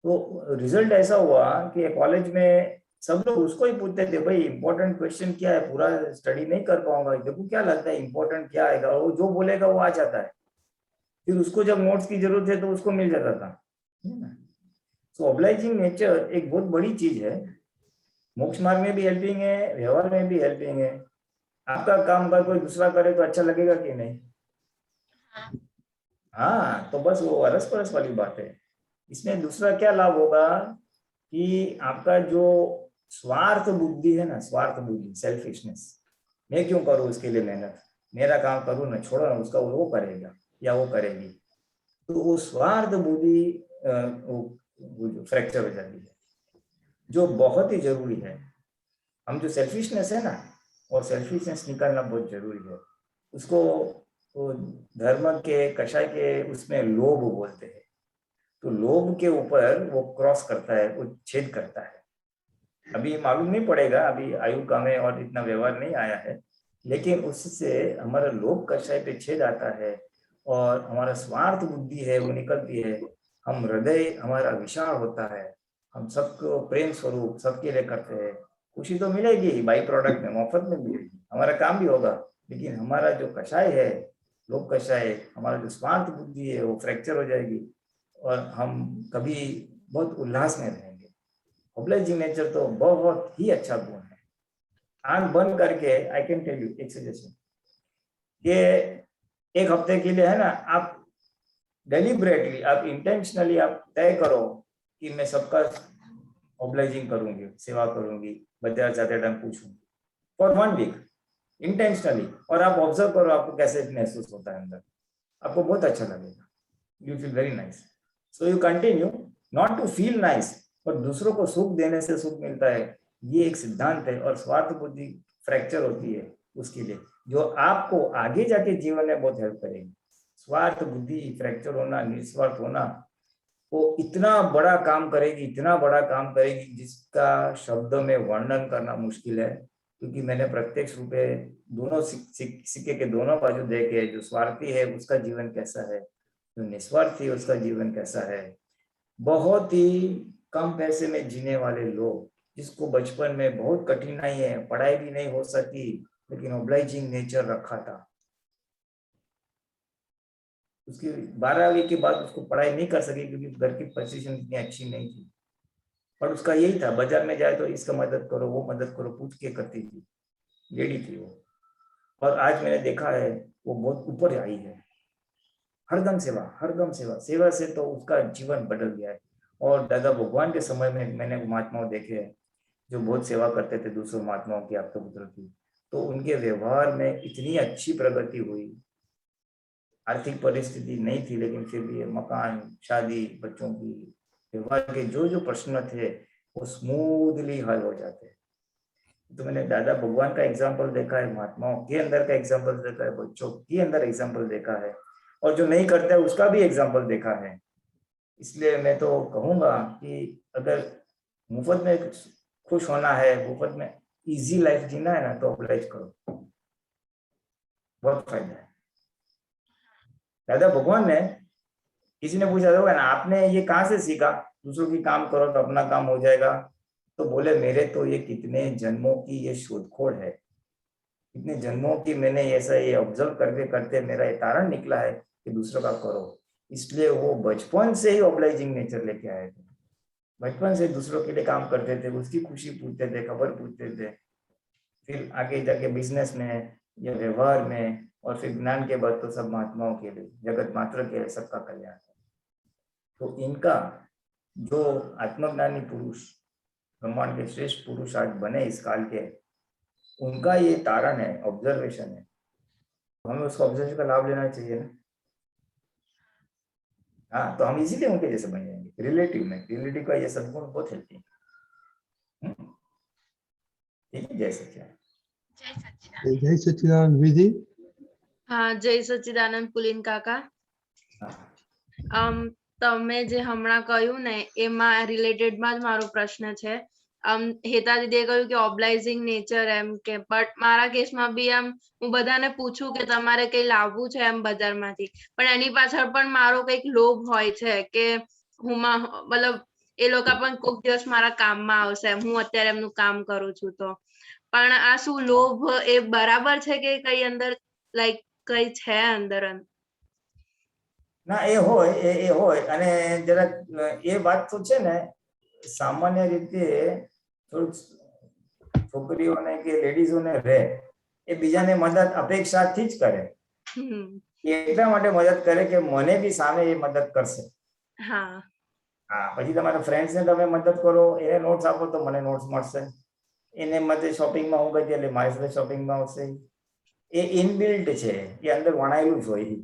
तो रिजल्ट ऐसा हुआ कि कॉलेज में सब लोग उसको ही पूछते थे, भाई इंपॉर्टेंट क्वेश्चन क्या है, पूरा स्टडी नहीं कर पाऊंगा, देखो क्या लगता है इंपॉर्टेंट क्या आएगा, वो जो बोलेगा वो आ जाता है। फिर उसको जब नोट्स की जरूरत है तो उसको मिल जाता था। सो ऑब्लाइजिंग नेचर एक बहुत बड़ी चीज है, मोक्ष मार्ग में भी हेल्पिंग है, व्यवहार में भी हेल्पिंग है। आपका काम अगर कोई दूसरा करे तो अच्छा लगेगा कि नहीं? हाँ, तो बस वो अरस परस वाली बात है। इसमें दूसरा क्या लाभ होगा कि आपका जो स्वार्थ बुद्धि है ना, स्वार्थ बुद्धि, सेल्फिशनेस, मैं क्यों करूँ उसके लिए मेहनत, मेरा काम करूँ ना, छोड़ो ना, उसका वो करेगा या वो करेगी, तो वो स्वार्थ बुद्धि फ्रैक्चर हो जाती है, जो बहुत ही जरूरी है। हम जो सेल्फिशनेस है ना, और सेल्फिशनेस निकालना बहुत जरूरी है। उसको वो धर्म के कषाय के उसमें लोभ बोलते हैं। तो लोभ के ऊपर वो क्रॉस करता है, वो छेद करता है। अभी मालूम नहीं पड़ेगा, अभी आयु कम है और इतना व्यवहार नहीं आया है, लेकिन उससे हमारा लोभ कषाय पे छेद आता है और हमारा स्वार्थ बुद्धि है वो निकलती है। हम हृदय हमारा विशाल होता है, हम सबको प्रेम स्वरूप सबके लिए करते हैं, खुशी तो मिलेगी बाई प्रोडक्ट में, मुफ्त में मिलेगी, हमारा काम भी होगा, लेकिन हमारा जो कषाय है, लोक कषाय, हमारा जो स्वार्थ बुद्धि है वो फ्रैक्चर हो जाएगी और हम कभी बहुत उल्लास में रहेंगे। ऑब्लाइजिंग नेचर तो बहुत ही अच्छा गुण है। आंख बंद करके आई कैन टेल यू एक सजेशन, ये एक हफ्ते के लिए है ना, आप डेलिबरेटली, आप इंटेंशनली आप तय करो कि मैं सबका ऑब्लाइजिंग करूंगी, सेवा करूंगी, बाजार जाते टाइम पूछूंगी फॉर 1 वीक इंटेंशनली, और आप ऑब्जर्व करो आपको कैसे महसूस होता है अंदर, आपको बहुत अच्छा लगेगा, you feel very nice. So you continue not to feel nice, पर दूसरों को सुख देने से सुख मिलता है, ये एक सिद्धांत है। और स्वार्थ बुद्धि फ्रैक्चर होती है उसके लिए, जो आपको आगे जाके जीवन में बहुत हेल्प करेगी। स्वार्थ बुद्धि फ्रैक्चर होना, निस्वार्थ होना, वो इतना बड़ा काम करेगी, इतना बड़ा काम करेगी जिसका शब्द में वर्णन करना मुश्किल है, क्योंकि मैंने प्रत्यक्ष रूप में दोनों सिक्के के दोनों बाजू देखे। जो स्वार्थी है उसका जीवन कैसा है, जो निस्वार्थी है उसका जीवन कैसा है। बहुत ही कम पैसे में जीने वाले लोग, जिसको बचपन में बहुत कठिनाई है, पढ़ाई भी नहीं हो सकी, लेकिन ऑब्लाइजिंग नेचर रखा था, उसकी 12वीं के बाद उसको पढ़ाई नहीं कर सकी क्योंकि घर की पोजीशन इतनी अच्छी नहीं थी, पर उसका यही था, बाजार में जाए तो इसका मदद करो, वो मदद करो, पूछ के करती थी, लेडी थी वो। और आज मैंने देखा है वो बहुत ऊपर आई है, हरदम सेवा, हरदम सेवा, सेवा से तो उसका जीवन बदल गया है। और दादा भगवान के समय में मैंने महात्माओं देखे हैं जो बहुत सेवा करते थे दूसरों महात्माओं की, आपके पुत्र की, तो उनके व्यवहार में इतनी अच्छी प्रगति हुई। आर्थिक परिस्थिति नहीं थी, लेकिन फिर भी मकान, शादी, बच्चों की, व्यवहार के जो जो प्रश्न थे वो स्मूथली हल हो जाते हैं। तो मैंने दादा भगवान का एग्जाम्पल देखा है, महात्माओं के अंदर का एग्जाम्पल देखा है, बच्चों के अंदर एग्जाम्पल देखा है, और जो नहीं करते उसका भी एग्जाम्पल देखा है। इसलिए मैं तो कहूंगा कि अगर मुफ्त में खुश होना है, मुफ्त में इजी लाइफ जीना है ना, तो ऑब्लाइज करो, बहुत फायदा है। दादा भगवान ने, किसी ने पूछा था ना आपने ये कहाँ से सीखा, दूसरों की काम करो तो अपना काम हो जाएगा, तो बोले मेरे तो ये कितने जन्मों की ये शोधखोड़ है, कितने जन्मों की मैंने ऐसा ये ऑब्जर्व करते करते मेरा ये तारण निकला है कि दूसरों का करो। इसलिए वो बचपन से ही ऑब्लाइजिंग नेचर लेके आए थे, बचपन से दूसरों के लिए काम करते थे, उसकी खुशी पूछते थे, खबर पूछते थे, फिर आगे जाके बिजनेस में या व्यवहार में, और फिर ज्ञान के बाद तो सब महात्माओं के लिए, जगत मात्र के लिए, सबका कल्याण। तो इनका जो आत्मज्ञानी पुरुष, ब्रह्मांड के श्रेष्ठ पुरुष आज बने इस काल के, उनका ये तारण है, ऑब्जर्वेशन है, हमें उसको ऑब्जर्वेशन का लाभ लेना चाहिए ना। हाँ, तो हम इसीलिए उनके जैसे बन जाएंगे रिलेटिव में, रिलेटिव का ये सद्गुण बहुत हेल्पी है। ठीक है, जय सच्चिदानंद। जय सच्चिदानंद विधि। हाँ, जय सच्चिदानंद પુલિન કાકા। તમે જે હમણાં કહ્યું ને એમાં રિલેટેડમાં જ મારો પ્રશ્ન છે। હેતા દીદીએ કહ્યું કે ઓબ્લાઇઝિંગ નેચર એમ કે, બટ મારા કેસમાં બી આમ હું બધાને પૂછું કે તમારે કઈ લાવવું છે એમ બજારમાંથી, પણ એની પાછળ પણ મારો કઈક લોભ હોય છે કે હું મતલબ એ લોકો પણ કોઈક દિવસ મારા કામમાં આવશે, હું અત્યારે એમનું કામ કરું છું તો, પણ આ શું લોભ એ બરાબર છે કે કઈ અંદર લાઈક કઈ છે અંદર? ના એ હોય અને જરા એ વાત તો છે ને, સામાન્ય રીતે થોડુંક છોકરીઓને કે લેડીઝોને રહે એ બીજાને મદદ અપેક્ષાથી જ કરે, એટલા માટે મદદ કરે કે મને બી સામે એ મદદ કરશે। હા, પછી તમારા ફ્રેન્ડ્સને તમે મદદ કરો, એને નોટ્સ આપો તો મને નોટ્સ મળશે, એને મતે શોપિંગમાં હું ગઈ એટલે મારી સાથે શોપિંગમાં આવશે। એ ઇનબિલ્ટ છે, એ અંદર વણાયેલું જ હોય,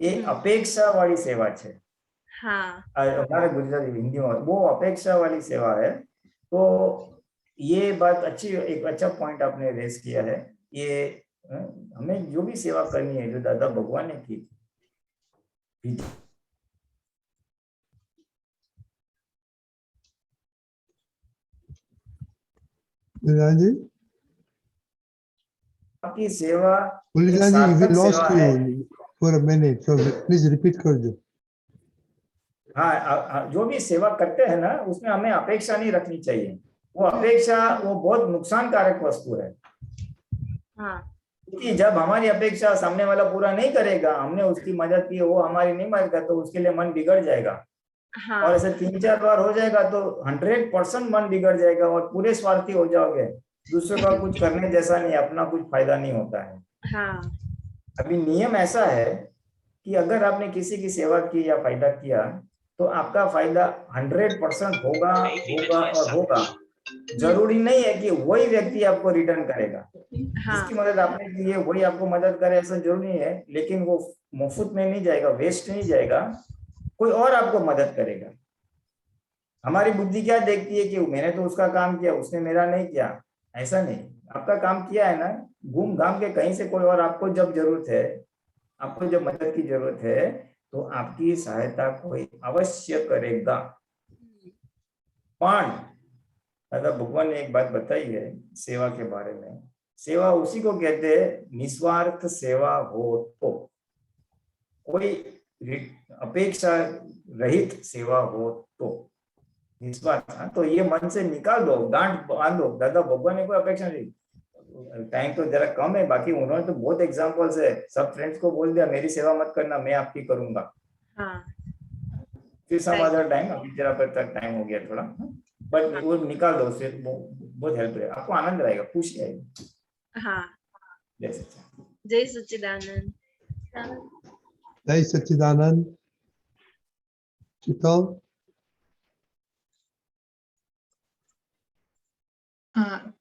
ये अपेक्षा वाली सेवा है। हाँ, हमारे गुजराती हिंदी में वो अपेक्षा वाली सेवा है। तो ये बात अच्छी, एक अच्छा पॉइंट आपने रेस किया है। ये हमें जो भी सेवा करनी है, जो दादा भगवान ने की, आपकी सेवा we lost you for a minute, so please repeat कर दो। हाँ, जो भी सेवा करते हैं ना उसमें हमें अपेक्षा नहीं रखनी चाहिए। वो अपेक्षा वो बहुत नुकसानकारक वस्तु है, हाँ क्योंकि जब हमारी अपेक्षा सामने वाला पूरा नहीं करेगा, हमने उसकी मदद की, वो हमारी नहीं मदद कर, तो उसके लिए मन बिगड़ जाएगा। हाँ और ऐसे 3-4 बार हो जाएगा तो 100% मन बिगड़ जाएगा और पूरे स्वार्थी हो जाओगे। दूसरों का कुछ करने जैसा नहीं, अपना कुछ फायदा नहीं होता है। हाँ अभी नियम ऐसा है कि अगर आपने किसी की सेवा की या फायदा किया तो आपका फायदा 100% होगा होगा और होगा। जरूरी नहीं है कि वही व्यक्ति आपको रिटर्न करेगा। हाँ जिसकी मदद आपने की है वही आपको मदद करे ऐसा जरूरी नहीं है, लेकिन वो मुफ्त में नहीं जाएगा, वेस्ट नहीं जाएगा, कोई और आपको मदद करेगा। हमारी बुद्धि क्या देखती है कि मैंने तो उसका काम किया, उसने मेरा नहीं किया। ऐसा नहीं, आपका काम किया है ना, घूम घाम के कहीं से कोई और आपको जब जरूरत है, आपको जब मदद की जरूरत है तो आपकी सहायता कोई अवश्य करेगा। पण दादा भगवान ने एक बात बताई है सेवा के बारे में, सेवा उसी को कहते हैं निस्वार्थ सेवा हो तो, कोई अपेक्षा रहित सेवा हो तो निस्वार्थ। तो ये मन से निकाल दो, गांठ बांध दो। दादा भगवान ने कोई अपेक्षा नहीं, टाइम तो जरा कम है, बाकी उन्होंने तो बहुत एग्जांपल्स है, सब फ्रेंड्स को बोल दिया मेरी सेवा मत करना, मैं आपकी करूंगा। हाँ फिर सम अदर टाइम, अभी जरा पर तक टाइम हो गया थोड़ा, बट वो निकाल दो, उससे बहुत हेल्प है, आपको आनंद आएगा, खुशी आएगी। हाँ जय सच्चिदानंद। जय सच्चिदानंद। जय सच्चिदानंद। शीतल।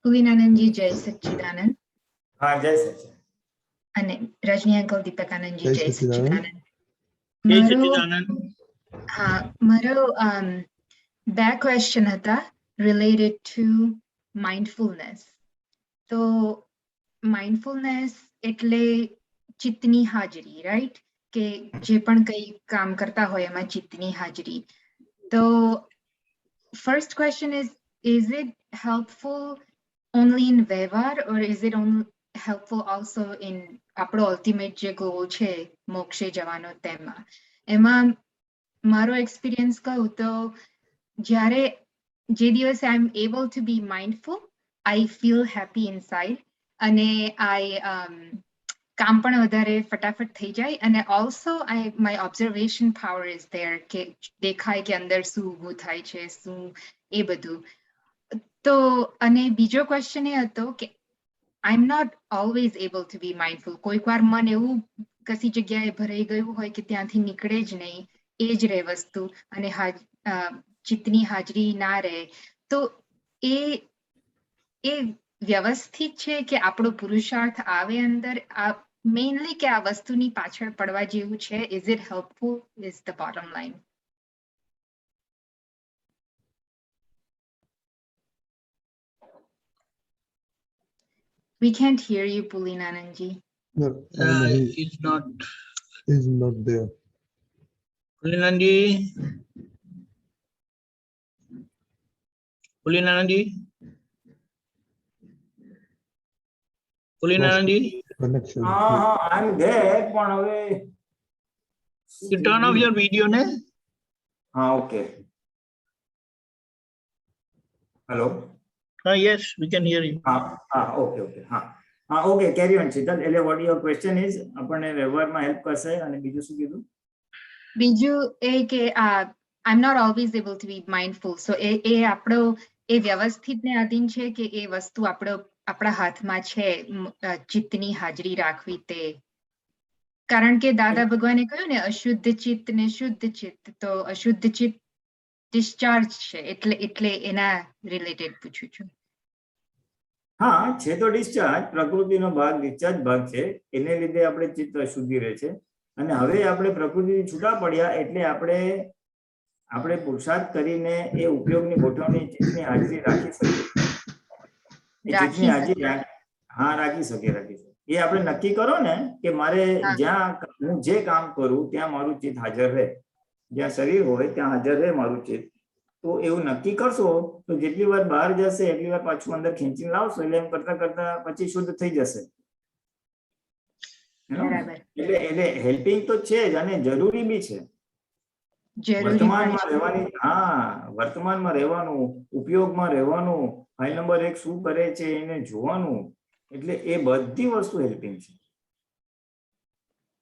પુલિનાનંદજી જય સચ્ચિદાનંદ हाँ जय सच्चिदानंद। અને રજની અંકલ દીપકાનંદજી જય જય સચ્ચિદાનંદ। સચ્ચિદાનંદ जय મારો सच्चिदानंद। હા મારો બે ક્વેશ્ચન હતા રિલેટેડ ટુ માઇન્ડફુલનેસ. તો માઇન્ડફુલનેસ એટલે ચિત્તની હાજરી, રાઈટ? કે જે પણ કઈ કામ કરતા હોય એમાં ચિત્તની હાજરી. તો first question is it helpful only in વ્યવહાર or is it only helpful also in આપણો ultimate જે goal છે મોક્ષે જવાનો તેમાં? એમાં મારો એક્સપિરિયન્સ કહું તો જ્યારે જે દિવસે I am able to be mindful I feel happy inside અને આઈ કામ પણ વધારે ફટાફટ થઈ જાય અને also my observation power is there કે દેખાય કે અંદર શું ઊભું થાય છે શું એ બધું. તો અને બીજો ક્વેશ્ચન એ હતો કે I am not always able to be mindful. કોઈક વાર મન એવું કશી જગ્યાએ ભરાઈ ગયું હોય કે ત્યાંથી નીકળે જ નહીં, એ જ રહે વસ્તુ અને ચિત્તની હાજરી ના રહે. તો એ વ્યવસ્થિત છે કે આપણો પુરુષાર્થ આવે અંદર મેઇનલી કે આ વસ્તુની પાછળ પડવા જેવું છે? Is it helpful is the bottom line. We can't hear you, Pulinanandji. No, It's not. is not there. Pulinanand ji, Pulinanand ji, Pulinanand ji, Connection. हाँ हाँ आई एम देयर, पण હવે you turn off your video ने? हाँ okay, hello, Yes, we can hear you. हाँ हाँ okay okay, हाँ हाँ ओके, કેરી ઓન શીતલ. એટલે વોટ યોર ક્વેશ્ચન ઇઝ, આપણને વ્યવહારમાં હેલ્પ કરશે અને બીજું શું કીધું? બીજું એ કે I am not always able to be mindful. So એ આપણો એ વ્યવસ્થિતને અધીન છે કે એ વસ્તુ આપણા હાથમાં છે ચિત્તની હાજરી રાખવી તે? કારણ કે દાદા ભગવાને કહ્યું ને અશુદ્ધ ચિત્ત ને શુદ્ધ ચિત્ત, તો અશુદ્ધ ચિત્ત ડિસ્ચાર્જ છે એટલે એના રિલેટેડ પૂછું છું. હા છે તો ડિસ્ચાર્જ, પ્રકૃતિનો ભાગ ડિસ્ચાર્જ ભાગ છે, એને લીધે આપણે ચિત્ત અશુદ્ધિ રહે છે. અને હવે આપણે પ્રકૃતિથી છૂટા પડ્યા એટલે આપણે પુરુષાર્થ કરીને એ ઉપયોગની ગોઠવણી ચિત્તની હાજરી રાખી શકીએ. એ ચિત્તની હાજરી હા રાખી શકીએ. એ આપણે નક્કી કરો ને કે મારે જ્યાં હું જે કામ કરું ત્યાં મારું ચિત્ત હાજર રહે, જ્યાં શરીર હોય ત્યાં હાજર રહે મારું ચિત્ત. તો એવું નક્કી કરશો તો જેટલી વાર બહાર જશે એટલી વાર પાછું અંદર ખેંચીને લાવશો એટલે એમ કરતા કરતા પછી શુદ્ધ થઈ જશે. એટલે હેલ્પિંગ તો છે જ અને જરૂરી બી છે. જરૂરી વર્તમાનમાં પણ છે. રહેવાની, હા, વર્તમાનમાં રહેવાનું, ઉપયોગમાં રહેવાનું, ફાઇલ નંબર 1 શું કરે છે એને જોવાનું, એટલે એ બધી વસ્તુ હેલ્પિંગ છે.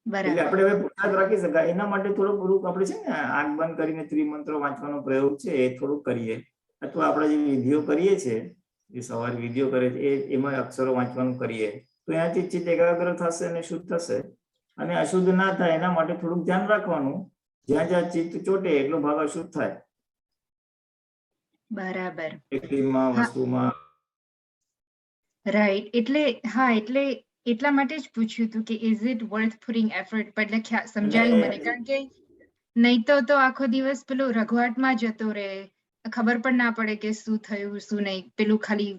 એટલે બરાબર. આપણે હવે પુરસાદ રાખી શકાય એના માટે થોડુંક આપણે છે ને આંખ બંધ કરીને ત્રિમંત્ર વાંચવાનો પ્રયોગ છે એ થોડુંક કરીએ, અથવા આપણે જે વિધિઓ કરીએ છીએ, જે સવારે વિધિઓ કરે છે એમાં અક્ષરો વાંચવાનું કરીએ, તો એનાથી ચિત્ત એકાગ્ર થશે અને શુદ્ધ થશે. અને અશુદ્ધ ના થાય એના માટે થોડુંક ધ્યાન રાખવાનું, જ્યાં જ્યાં ચિત્ત ચોટે એટલો ભાગ અશુદ્ધ થાય બરાબર. વ્યક્તિમાં, હા. વસ્તુમાં. રાઈટ. એટલે હા, એટલે એટલા માટે જ પૂછ્યું હતું કે is it worth putting effort, પણ એટલે સમજાયું મને, કારણ કે નહીં તો આખો દિવસ પેલો રઘવાટમાં જતો રહે, ખબર પણ ના પડે કે શું થયું શું નહીં, પેલું ખાલી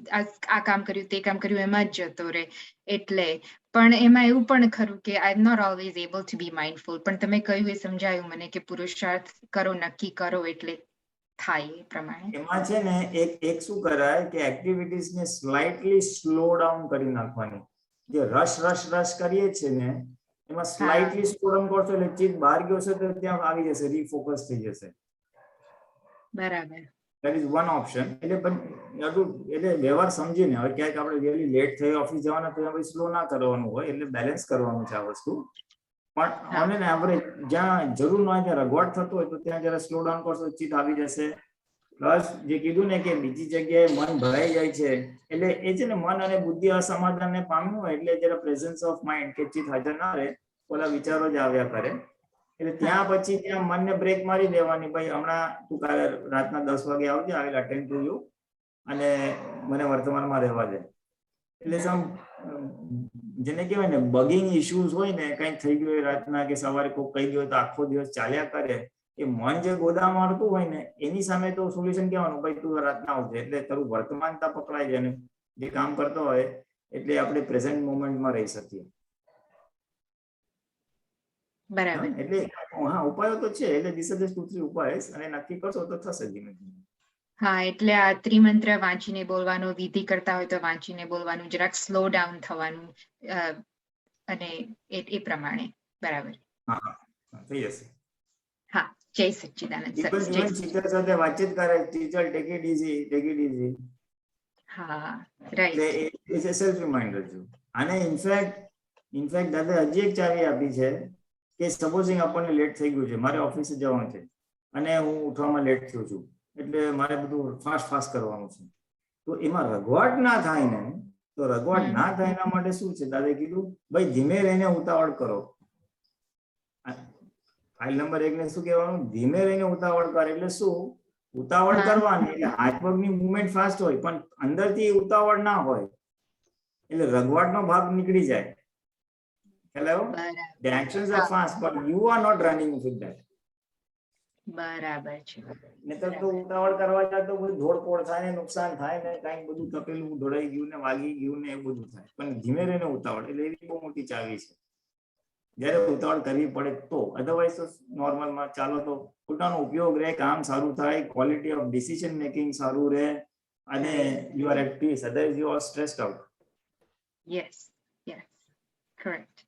આ કામ કર્યું તે કામ કર્યું એમાં જ જતો રહે. એટલે પણ એમાં એવું પણ ખરું કે I am not always able to be mindful, પણ તમે કહ્યું એ સમજાયું મને કે પુરુષાર્થ કરો, નક્કી કરો એટલે થાય એ પ્રમાણે. એમાં છે ને એક શું કરાય કે એક્ટિવિટીઝ ને સ્લાઇટલી સ્લો ડાઉન કરી નાખવાની. જે રશ કરીએ છીએ ને એમાં સ્લાઇટલી સ્લો ડાઉન કરશો એટલે ચિત્ત બહાર ગયો છે તો ત્યાં આવી જશે, રીફોકસ થઈ જશે. બરાબર. That is one option. એટલે વ્યવહાર સમજીને, હવે ક્યાંક આપણે રિયલી લેટ થઈ ઓફિસ જવાના તો પછી સ્લો ના કરવાનું હોય, એટલે બેલેન્સ કરવાનું છે આ વસ્તુ. પણ ઓન એન એવરેજ જ્યાં જરૂર ન હોય ત્યાં રઘવાટ થતો હોય તો ત્યાં જરા સ્લો ડાઉન કરશો ચિત્ત આવી જશે. પ્લસ જે કીધું ને કે બીજી જગ્યાએ મન ભરાઈ જાય છે, એટલે એ છે ને મન અને બુદ્ધિ અસમાધાનને પામ્યું હોય એટલે જરા પ્રેઝન્સ ઓફ માઇન્ડ કે ચિત્ત હાજર ના રહે, ઓલા વિચારો જ આવ્યા કરે. એટલે ત્યાં પછી ત્યાં મનને બ્રેક મારી દેવાની, ભાઈ હમણાં તું કાલે રાતના 10 વાગે આવજે, I will attend to you, અને મને વર્તમાનમાં રહેવા દે. એટલે જેને કહેવાય ને બગિંગ ઇશ્યુઝ હોય ને, કંઈક થઈ ગયું હોય રાતના કે સવારે કોઈ કહી ગયો તો આખો દિવસ ચાલ્યા કરે, એ મન જે ગોદા મારતું હોય ને એની સામે તો સોલ્યુશન કહેવાનું, ભાઈ તું રાતના આવજે, એટલે તારું વર્તમાનતા પકડાય જાય ને જે કામ કરતો હોય એટલે આપણે પ્રેઝન્ટ મોમેન્ટમાં રહી શકીએ. બરાબર. એટલે હા, ઉપાયો તો છે, એટલે ધીસ ઇઝ 2-3 ઉપાય, અને નક્કી કરશો તો થશે ધીમે ધીમે. હા, એટલે આ ત્રિમંત્ર વાંચીને બોલવાનું, વિધિ કરતા હોય તો વાંચીને બોલવાનું, જરાક સ્લો ડાઉન થવાનું, અને એ પ્રમાણે. બરાબર. હા, થઈ જશે. હા, જય સચ્ચિદાનંદ. સરસ. જય ઇવન ટીચર સાથે વાતચીત કરે, ટીચર ટેક ઇટ ઇઝી. હા, એટલે રાઈટ. એ સેલ્ફ રિમાઇન્ડર છે. અને ઇનફેક્ટ દાદા હજી એક ચાવી આપી છે કે સપોઝિંગ આપણને લેટ થઈ ગયું છે, મારે ઓફિસે જવાનું છે અને હું ઉઠવામાં લેટ થયો છું, એટલે મારે બધું ફાસ્ટ કરવાનું છે, તો એમાં રઘવાટ ના થાય ને, તો રઘવાટ ના થાય એના માટે શું છે, દાદાએ કીધું ભાઈ ધીમે રહીને ઉતાવળ કરો. ફાઇલ નંબર 1 ને શું કહેવાનું, ધીમે રહીને ઉતાવળ કરે. એટલે શું, ઉતાવળ કરવાની એટલે હાથ પગની મૂવમેન્ટ ફાસ્ટ હોય પણ અંદરથી ઉતાવળ ના હોય, એટલે રઘવાટનો ભાગ નીકળી જાય. Hello, the actions are fast but you are not running with that. બરાબર છે. નહીતર તો ઉતાવળ કરવા જાય તો બધું ધોડપોડ થાય ને, નુકસાન થાય ને, કાંઈક બધું તપેલું ઢોળાઈ ગયું ને, વાગી ગયું ને, એ બધું થાય. પણ ધીમે રહીને ઉતાવળ, એટલે એવી બહુ મોટી ચાવી છે. જયારે ઉતાવળ કરવી પડે તો, અધરવાઇઝ તો નોર્મલમાં ચાલો તો પોતાનો ઉપયોગ રહે, કામ સારું થાય, ક્વોલિટી ઓફ ડિસિઝન મેકિંગ સારું રહે, અને you are at peace, otherwise you are stressed out. Yes, correct.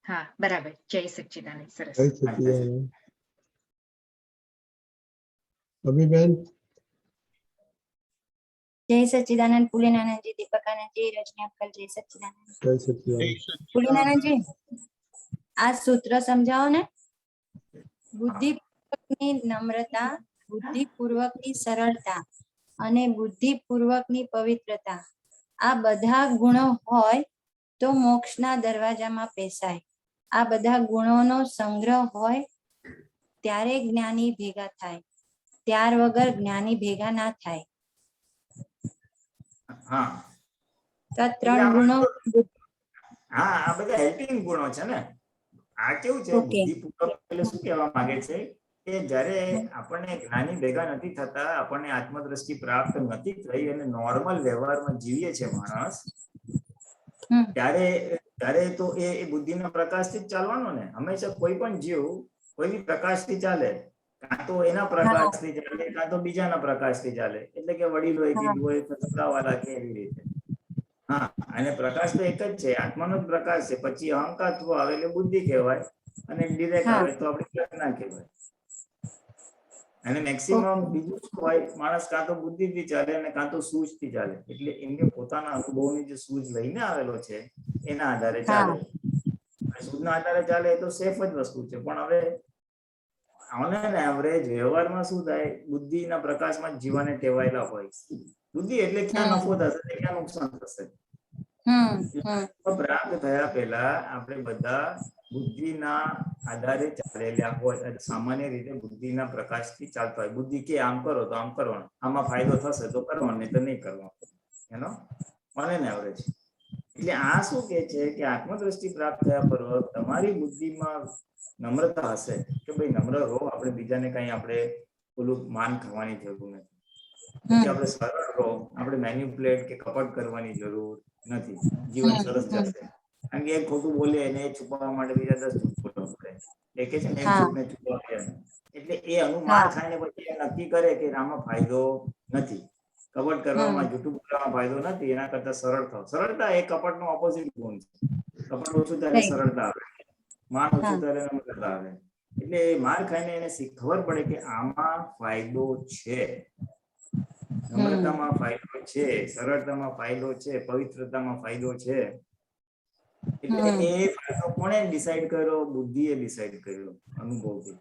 હા, બરાબર. જય સચ્ચિદાનંદ. સરસ. જય સચ્ચિદાનંદ. અભિબેન. જય સચ્ચિદાનંદ. પુલિનાનંદજી, દીપકાનંદજી, રજની અંકલ, જય સચ્ચિદાનંદ. જય સચ્ચિદાનંદ. પુલિનાનંદજી, આ સૂત્ર સમજાવો ને. બુદ્ધિપૂર્વકની નમ્રતા, બુદ્ધિપૂર્વકની સરળતા અને બુદ્ધિપૂર્વકની પવિત્રતા, આ બધા ગુણો હોય તો મોક્ષના દરવાજામાં પેસાય. આ બધા ગુણોનો સંગ્રહ હોય ત્યારે જ્ઞાની ભેગા થાય, ત્યાર વગર જ્ઞાની ભેગા ના થાય. હા, તો આ 3 ગુણો. હા, આ બધા હેલ્પિંગ ગુણો છે ને. આ કેવું છે, બુદ્ધિપૂર્વક એટલે શું કહેવા માંગે છે કે જ્યારે આપણને જ્ઞાની ભેગા નથી થતા, આપણને આત્મદ્રષ્ટિ પ્રાપ્ત નથી થઈ અને નોર્મલ વ્યવહારમાં જીવીએ છે માણસ, ત્યારે તો એ બુદ્ધિના પ્રકાશથી જ ચાલવાનો ને. હંમેશા કોઈ પણ જીવ કોઈ બી પ્રકાશથી ચાલે, કાં તો એના પ્રકાશથી ચાલે, કાં તો બીજાના પ્રકાશથી ચાલે. એટલે કે વડીલોએ કીધું હોય, સત્તાવાળા કે એવી રીતે. હા, અને પ્રકાશ તો એક જ છે, આત્માનો જ પ્રકાશ છે. પછી અહંકાર આવે એટલે બુદ્ધિ કહેવાય, અને ડિરેક્ટ હા. આવે તો આપણે લક ના કહેવાય. અને મેક્સિમમ બીજું શું હોય, માણસ કાં તો બુદ્ધિથી ચાલે અને કાં તો સૂઝથી ચાલે. એટલે એમને પોતાના અનુભવની જે સૂઝ લઈને આવેલો છે એના આધારે ચાલે. સૂઝના આધારે ચાલે એ તો સેફ જ વસ્તુ છે. પણ હવે ઓન એન એવરેજ વ્યવહારમાં શું થાય, બુદ્ધિના પ્રકાશમાં જ જીવવાને ટેવાયેલા હોય. બુદ્ધિ એટલે ક્યાં નફો થશે ને ક્યાં નુકસાન થશે. પ્રાપ્ત થયા પહેલા આપણે બધા બુદ્ધિના આધારે ચાલેલા હોય. સામાન્ય રીતે બુદ્ધિના પ્રકાશથી ચાલતા હોય. બુદ્ધિ કે આમ કરો તો આમ કરવાનું, આમાં ફાયદો થશે તો કરવાનું, નહીં તો નહીં કરવાનું. એનો ઓન એન એવરેજ. એટલે આ શું કે છે કે આત્મદ્રષ્ટિ પ્રાપ્ત થયા પર તમારી બુદ્ધિમાં નમ્રતા હશે કે ભાઈ નમ્ર રહો, આપણે બીજાને કઈ આપણે પેલું માન ખાવાની જરૂર નથી. પછી આપણે સરળ રહો, આપણે મેન્યુપ્યુલેટ કે કપટ કરવાની જરૂર નથી. જીવન સરસ જશે. કારણ કે એક ખોટું બોલે એને છુપાવવા માટે બીજા 10 જૂઠ બોલવા પડે. એ કે છે ને એક જૂઠને છુપાવ્યા. એટલે એ અનુમાન ખાઈને પછી એ નક્કી કરે કે આમાં ફાયદો નથી, કપટ કરવામાં, જૂઠું બોલવામાં ફાયદો નથી. એના કરતા સરળ થાવ. સરળતા એ કપટનો ઓપોઝિટ ગુણ છે. કપટ ઓછું ત્યારે સરળતા આવે, માન ઓછું ત્યારે નમ્રતા આવે. એટલે માર ખાઈને એને ખબર પડે કે આમાં ફાયદો છે, નમ્રતામાં ફાયદો છે, સરળતામાં ફાયદો છે, પવિત્રતામાં ફાયદો છે. એટલે એ ફાયદો કોણે ડિસાઈડ કર્યો? બુદ્ધિએ ડિસાઈડ કર્યો અનુભવથી.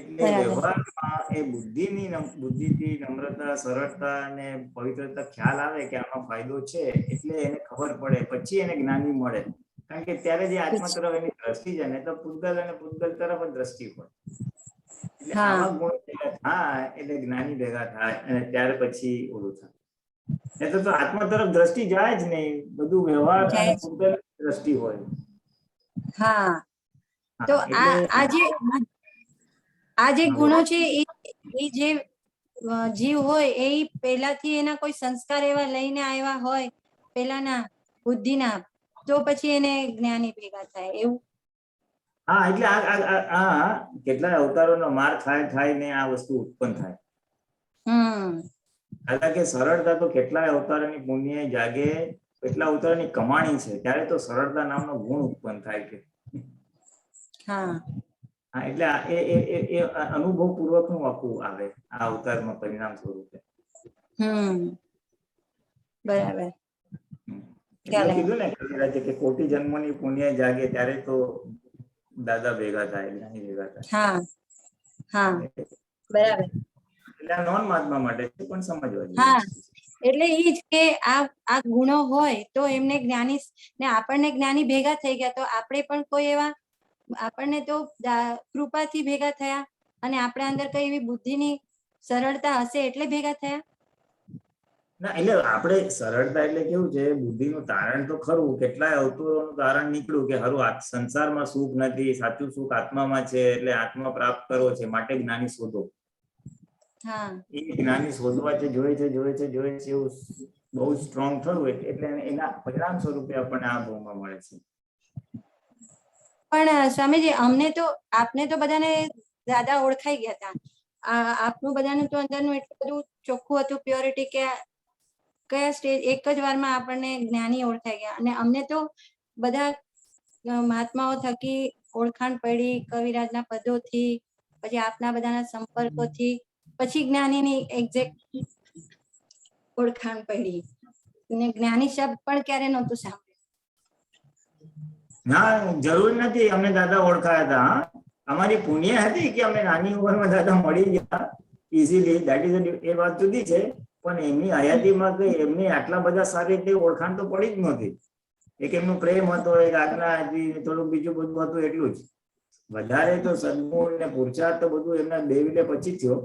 એટલે વ્યવહારમાં એ બુદ્ધિથી નમ્રતા, સરળતા અને પવિત્રતા ખ્યાલ આવે કે આમાં ફાયદો છે, એટલે એને ખબર પડે. પછી એને જ્ઞાની મળે. કારણ કે ત્યારે જે આત્મા તરફ એની દ્રષ્ટિ છે ને, તો પૂતગલ અને પૂતગલ તરફ જ દ્રષ્ટિ હોય. એટલે આવા ગુણ થાય એટલે જ્ઞાની ભેગા થાય અને ત્યાર પછી ઓલું થાય. એ તો આત્મા તરફ દ્રષ્ટિ જાય જ નહીં, બધું વ્યવહાર અને પૂતગલ દ્રષ્ટિ હોય. હા, તો આ જે ગુણો છે એ જે જીવ હોય એ પહેલાથી એના કોઈ સંસ્કાર એવા લઈને આવ્યા હોય પેલાના બુદ્ધિના, તો પછી એને જ્ઞાની ભેગા થાય એવું. હા, એટલે આ કેટલાય અવતારોનો માર થાય ને આ વસ્તુ ઉત્પન્ન થાય. કારણ કે સરળતા તો કેટલાય અવતારોની પુણ્ય જાગે, કેટલા અવતારોની કમાણી છે, ત્યારે તો સરળતા નામનો ગુણ ઉત્પન્ન થાય કે. હા, એટલે એ અનુભવ પૂર્વક નું આખું આવે આ અવતારમાં પરિણામ સ્વરૂપે. બરાબર. કીધું ને કે કોટી જન્મની પુણ્ય જાગે ત્યારે તો દાદા ભેગા થાય, જ્ઞાની ભેગા થાય. હા, બરાબર. એટલે નોન મહાત્મા માટે પણ સમજવા જોઈએ. હા, એટલે ઈ જ કે આ ગુણો હોય તો એમને જ્ઞાની ને આપણને જ્ઞાની ભેગા થઈ ગયા, તો આપણે પણ કોઈ એવા આપણને તો કૃપાથી ભેગા થયા અને આપણા અંદર કઈ એવી બુદ્ધિની સરળતા હશે એટલે ભેગા થયા. ના, એટલે આપણે સરળતા એટલે કેવું છે, બુદ્ધિનું તારણ તો ખરું, કેટલાય અવતારોનું તારણ નીકળ્યું કે હરું સંસારમાં સુખ નથી, સાચું સુખ આત્મામાં છે, એટલે આત્મા પ્રાપ્ત કરવો છે, માટે જ્ઞાની શોધો. એ જ્ઞાની શોધવા છે, જોયે છે એવું બહુ સ્ટ્રોંગ થયું એટલે એના પરિણામ સ્વરૂપે આપણને આ ભોગમાં મળે છે. પણ સ્વામીજી, આપને તો બધાને દાદા ઓળખાઈ ગયા હતા. આપનું બધાનું તો અંદરનું એટલું બધું ચોખ્ખું હતું, પ્યોરિટી, કે કયા સ્ટેજ એક જ વારમાં આપણને જ્ઞાની ઓળખાઈ ગયા. અને અમને તો બધા મહાત્માઓ થકી ઓળખાણ પડી, કવિરાજના પદોથી, પછી આપના બધાના સંપર્કોથી, પછી જ્ઞાનીની એક્ઝેક્ટ ઓળખાણ પડી. અને જ્ઞાની શબ્દ પણ ક્યારે નહોતું સાંભળ્યું. ના, જરૂર નથી અમને દાદા ઓળખાયા હતા. અમારી પુણ્ય હતી કે અમે નાની ઉંમરમાં દાદા મળી ગયા ઇઝીલી, ધેટ ઇઝ એ વાત જુદી છે. પણ એમની હયાતીમાં કઈ એમની આટલા બધા સારી રીતે ઓળખાણ તો પડી જ નહોતી. એક એમનો પ્રેમ હતો, એક આજ્ઞા હતી, થોડું બીજું બધું હતું, એટલું જ. વધારે તો સદગુણ ને પુરુષાર્થ તો બધું એમના દેવીને પછી થયો,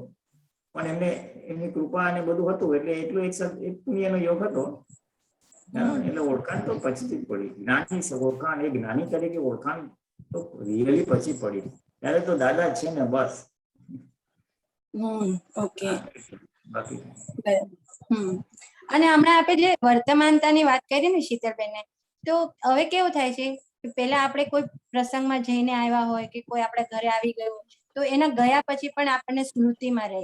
પણ એમની કૃપા અને બધું હતું, એટલે એટલું એક પુણ્યનો યોગ હતો. એટલે ઓળખાણ તો પછીથી જ પડી. જ્ઞાની ઓળખાણ, એ જ્ઞાની તરીકે ઓળખાણ તો રિયલી પછી પડી. ત્યારે તો દાદા છે ને બસ. ઓકે, બાકી અને હમણાં આપણે જે વર્તમાનતાની વાત કરી ને શીતલબેનને, તો હવે કેવું થાય છે કે પેલા આપણે કોઈ પ્રસંગમાં જઈને આવ્યા હોય કે કોઈ આપણા ઘરે આવી ગયું, તો એના ગયા પછી પણ આપણને સ્મૃતિમાં રહે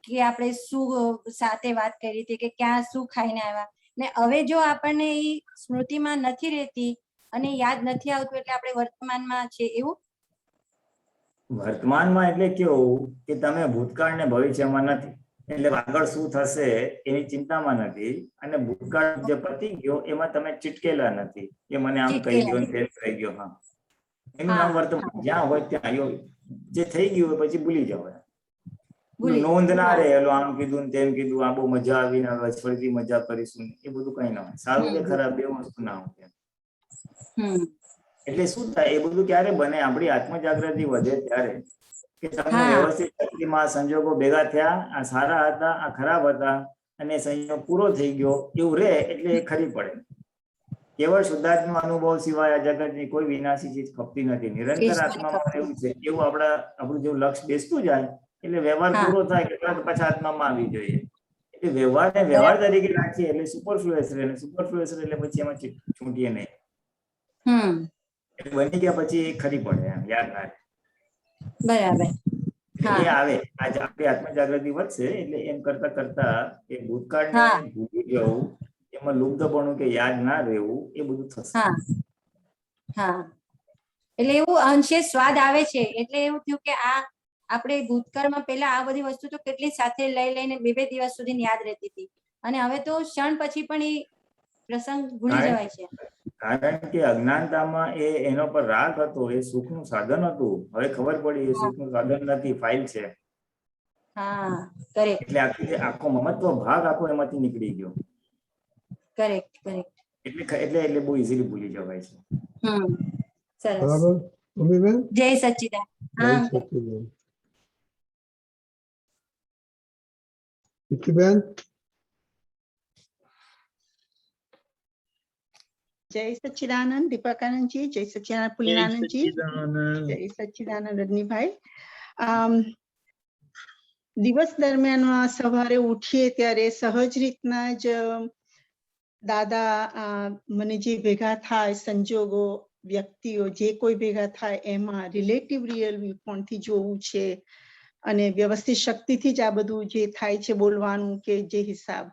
કે આપણે શું સાથે વાત કરી હતી, કે ક્યાં શું ખાઈને આવ્યા. ને હવે જો આપણને એ સ્મૃતિમાં નથી રહેતી, અને યાદ નથી આવતું એટલે આપણે વર્તમાનમાં છે એવું? વર્તમાનમાં એટલે કેવું કે તમે ભૂતકાળ ને ભવિષ્યમાં નથી, એટલે આગળ શું થશે એની ચિંતામાં નથી, અને ભૂતકાળ જે પતી ગયો એમાં તમે ચીટકેલા નથી કે મને આમ કહી ગયો ને તેમ કહી ગયો. હા, એનું નામ વર્તમાન. જ્યાં હોય ત્યાં જે થઈ ગયું હોય પછી ભૂલી જાવ. નોંધ ના રહે, આમ કીધું ને તેમ કીધું, આ બહુ મજા આવી ને હવે ફરીથી મજા કરીશું, એ બધું કઈ ના હોય. સારું કે ખરાબ બે વસ્તુ ના હોય. એટલે શું થાય, એ બધું ક્યારે બને, આપણી આત્મજાગૃતિ વધે ત્યારે કે તમે વ્યવસ્થિત શક્તિમાં સંજોગો ભેગા થયા, આ સારા હતા, આ ખરાબ હતા, અને સંયોગ પૂરો થઈ ગયો એવું રહે એટલે એ ખરી પડે. કેવળ શુદ્ધાત્મા અનુભવ સિવાય આ જગતની કોઈ વિનાશી ચીજ ખપતી નથી. નિરંતર આત્મામાં રહેવું છે એવું આપણું જેવું લક્ષ્ય બેસતું જાય એટલે વ્યવહાર પૂરો થાય કે પછી આત્મામાં આવી જોઈએ. એટલે વ્યવહારને વ્યવહાર તરીકે રાખીએ એટલે સુપરફ્લુઅસ રહે, અને સુપરફ્લુઅસ એટલે પછી એમાં છૂટીએ નહીં. એટલે બની ગયા પછી ખરી પડે, એમ યાદ ના રહે. બરાબર. એ આવે આજે આપણી આત્મજાગૃતિ વધશે એટલે એમ કરતા કરતા એ ભૂતકાળને ભૂલી જવું, એમાં લુપ્તપણું કે યાદ ના રહેવું, એ બધું થશે. એટલે એવું અંશે સ્વાદ આવે છે. એટલે એવું થયું કે આ આપણે ભૂતકાળમાં પેલા આ બધી વસ્તુ તો કેટલી સાથે લઈને બે દિવસ સુધી યાદ રહેતી હતી, અને હવે તો ક્ષણ પછી પણ એ પ્રસંગ ભૂલી જવાય છે. કારણ કે અજ્ઞાનતામાં એનો પર રાગ હતો, એ સુખનું સાધન હતું. હવે ખબર પડી એ સુખનું સાધન નથી, ફાઇલ છે. એટલે આખો મમત્વ ભાગ આખો એમાંથી નીકળી ગયો. કરેક્ટ. એટલે બહુ ઇઝીલી ભૂલી જવાય છે. બરાબર મમ્મીબેન? જય સચ્ચિદાનંદ. જય સચ્ચિદાનંદ. વિકીબેન? जय सच्चिदानंद दीपकानंद जी, जय सच्चिदानंद पुलिनानंद जी, जय सच्चिदानंद रजनी भाई. દિવસ દરમિયાન સવારે ઉઠીએ ત્યારે સહજ રીતના જ દાદા મને જે ભેગા થાય સંજોગો, વ્યક્તિઓ જે કોઈ ભેગા થાય એમાં રિલેટિવ રિયલ વ્યૂ પોઈન્ટથી જોવું છે, અને વ્યવસ્થિત શક્તિથી જ આ બધું જે થાય છે બોલવાનું કે જે હિસાબ,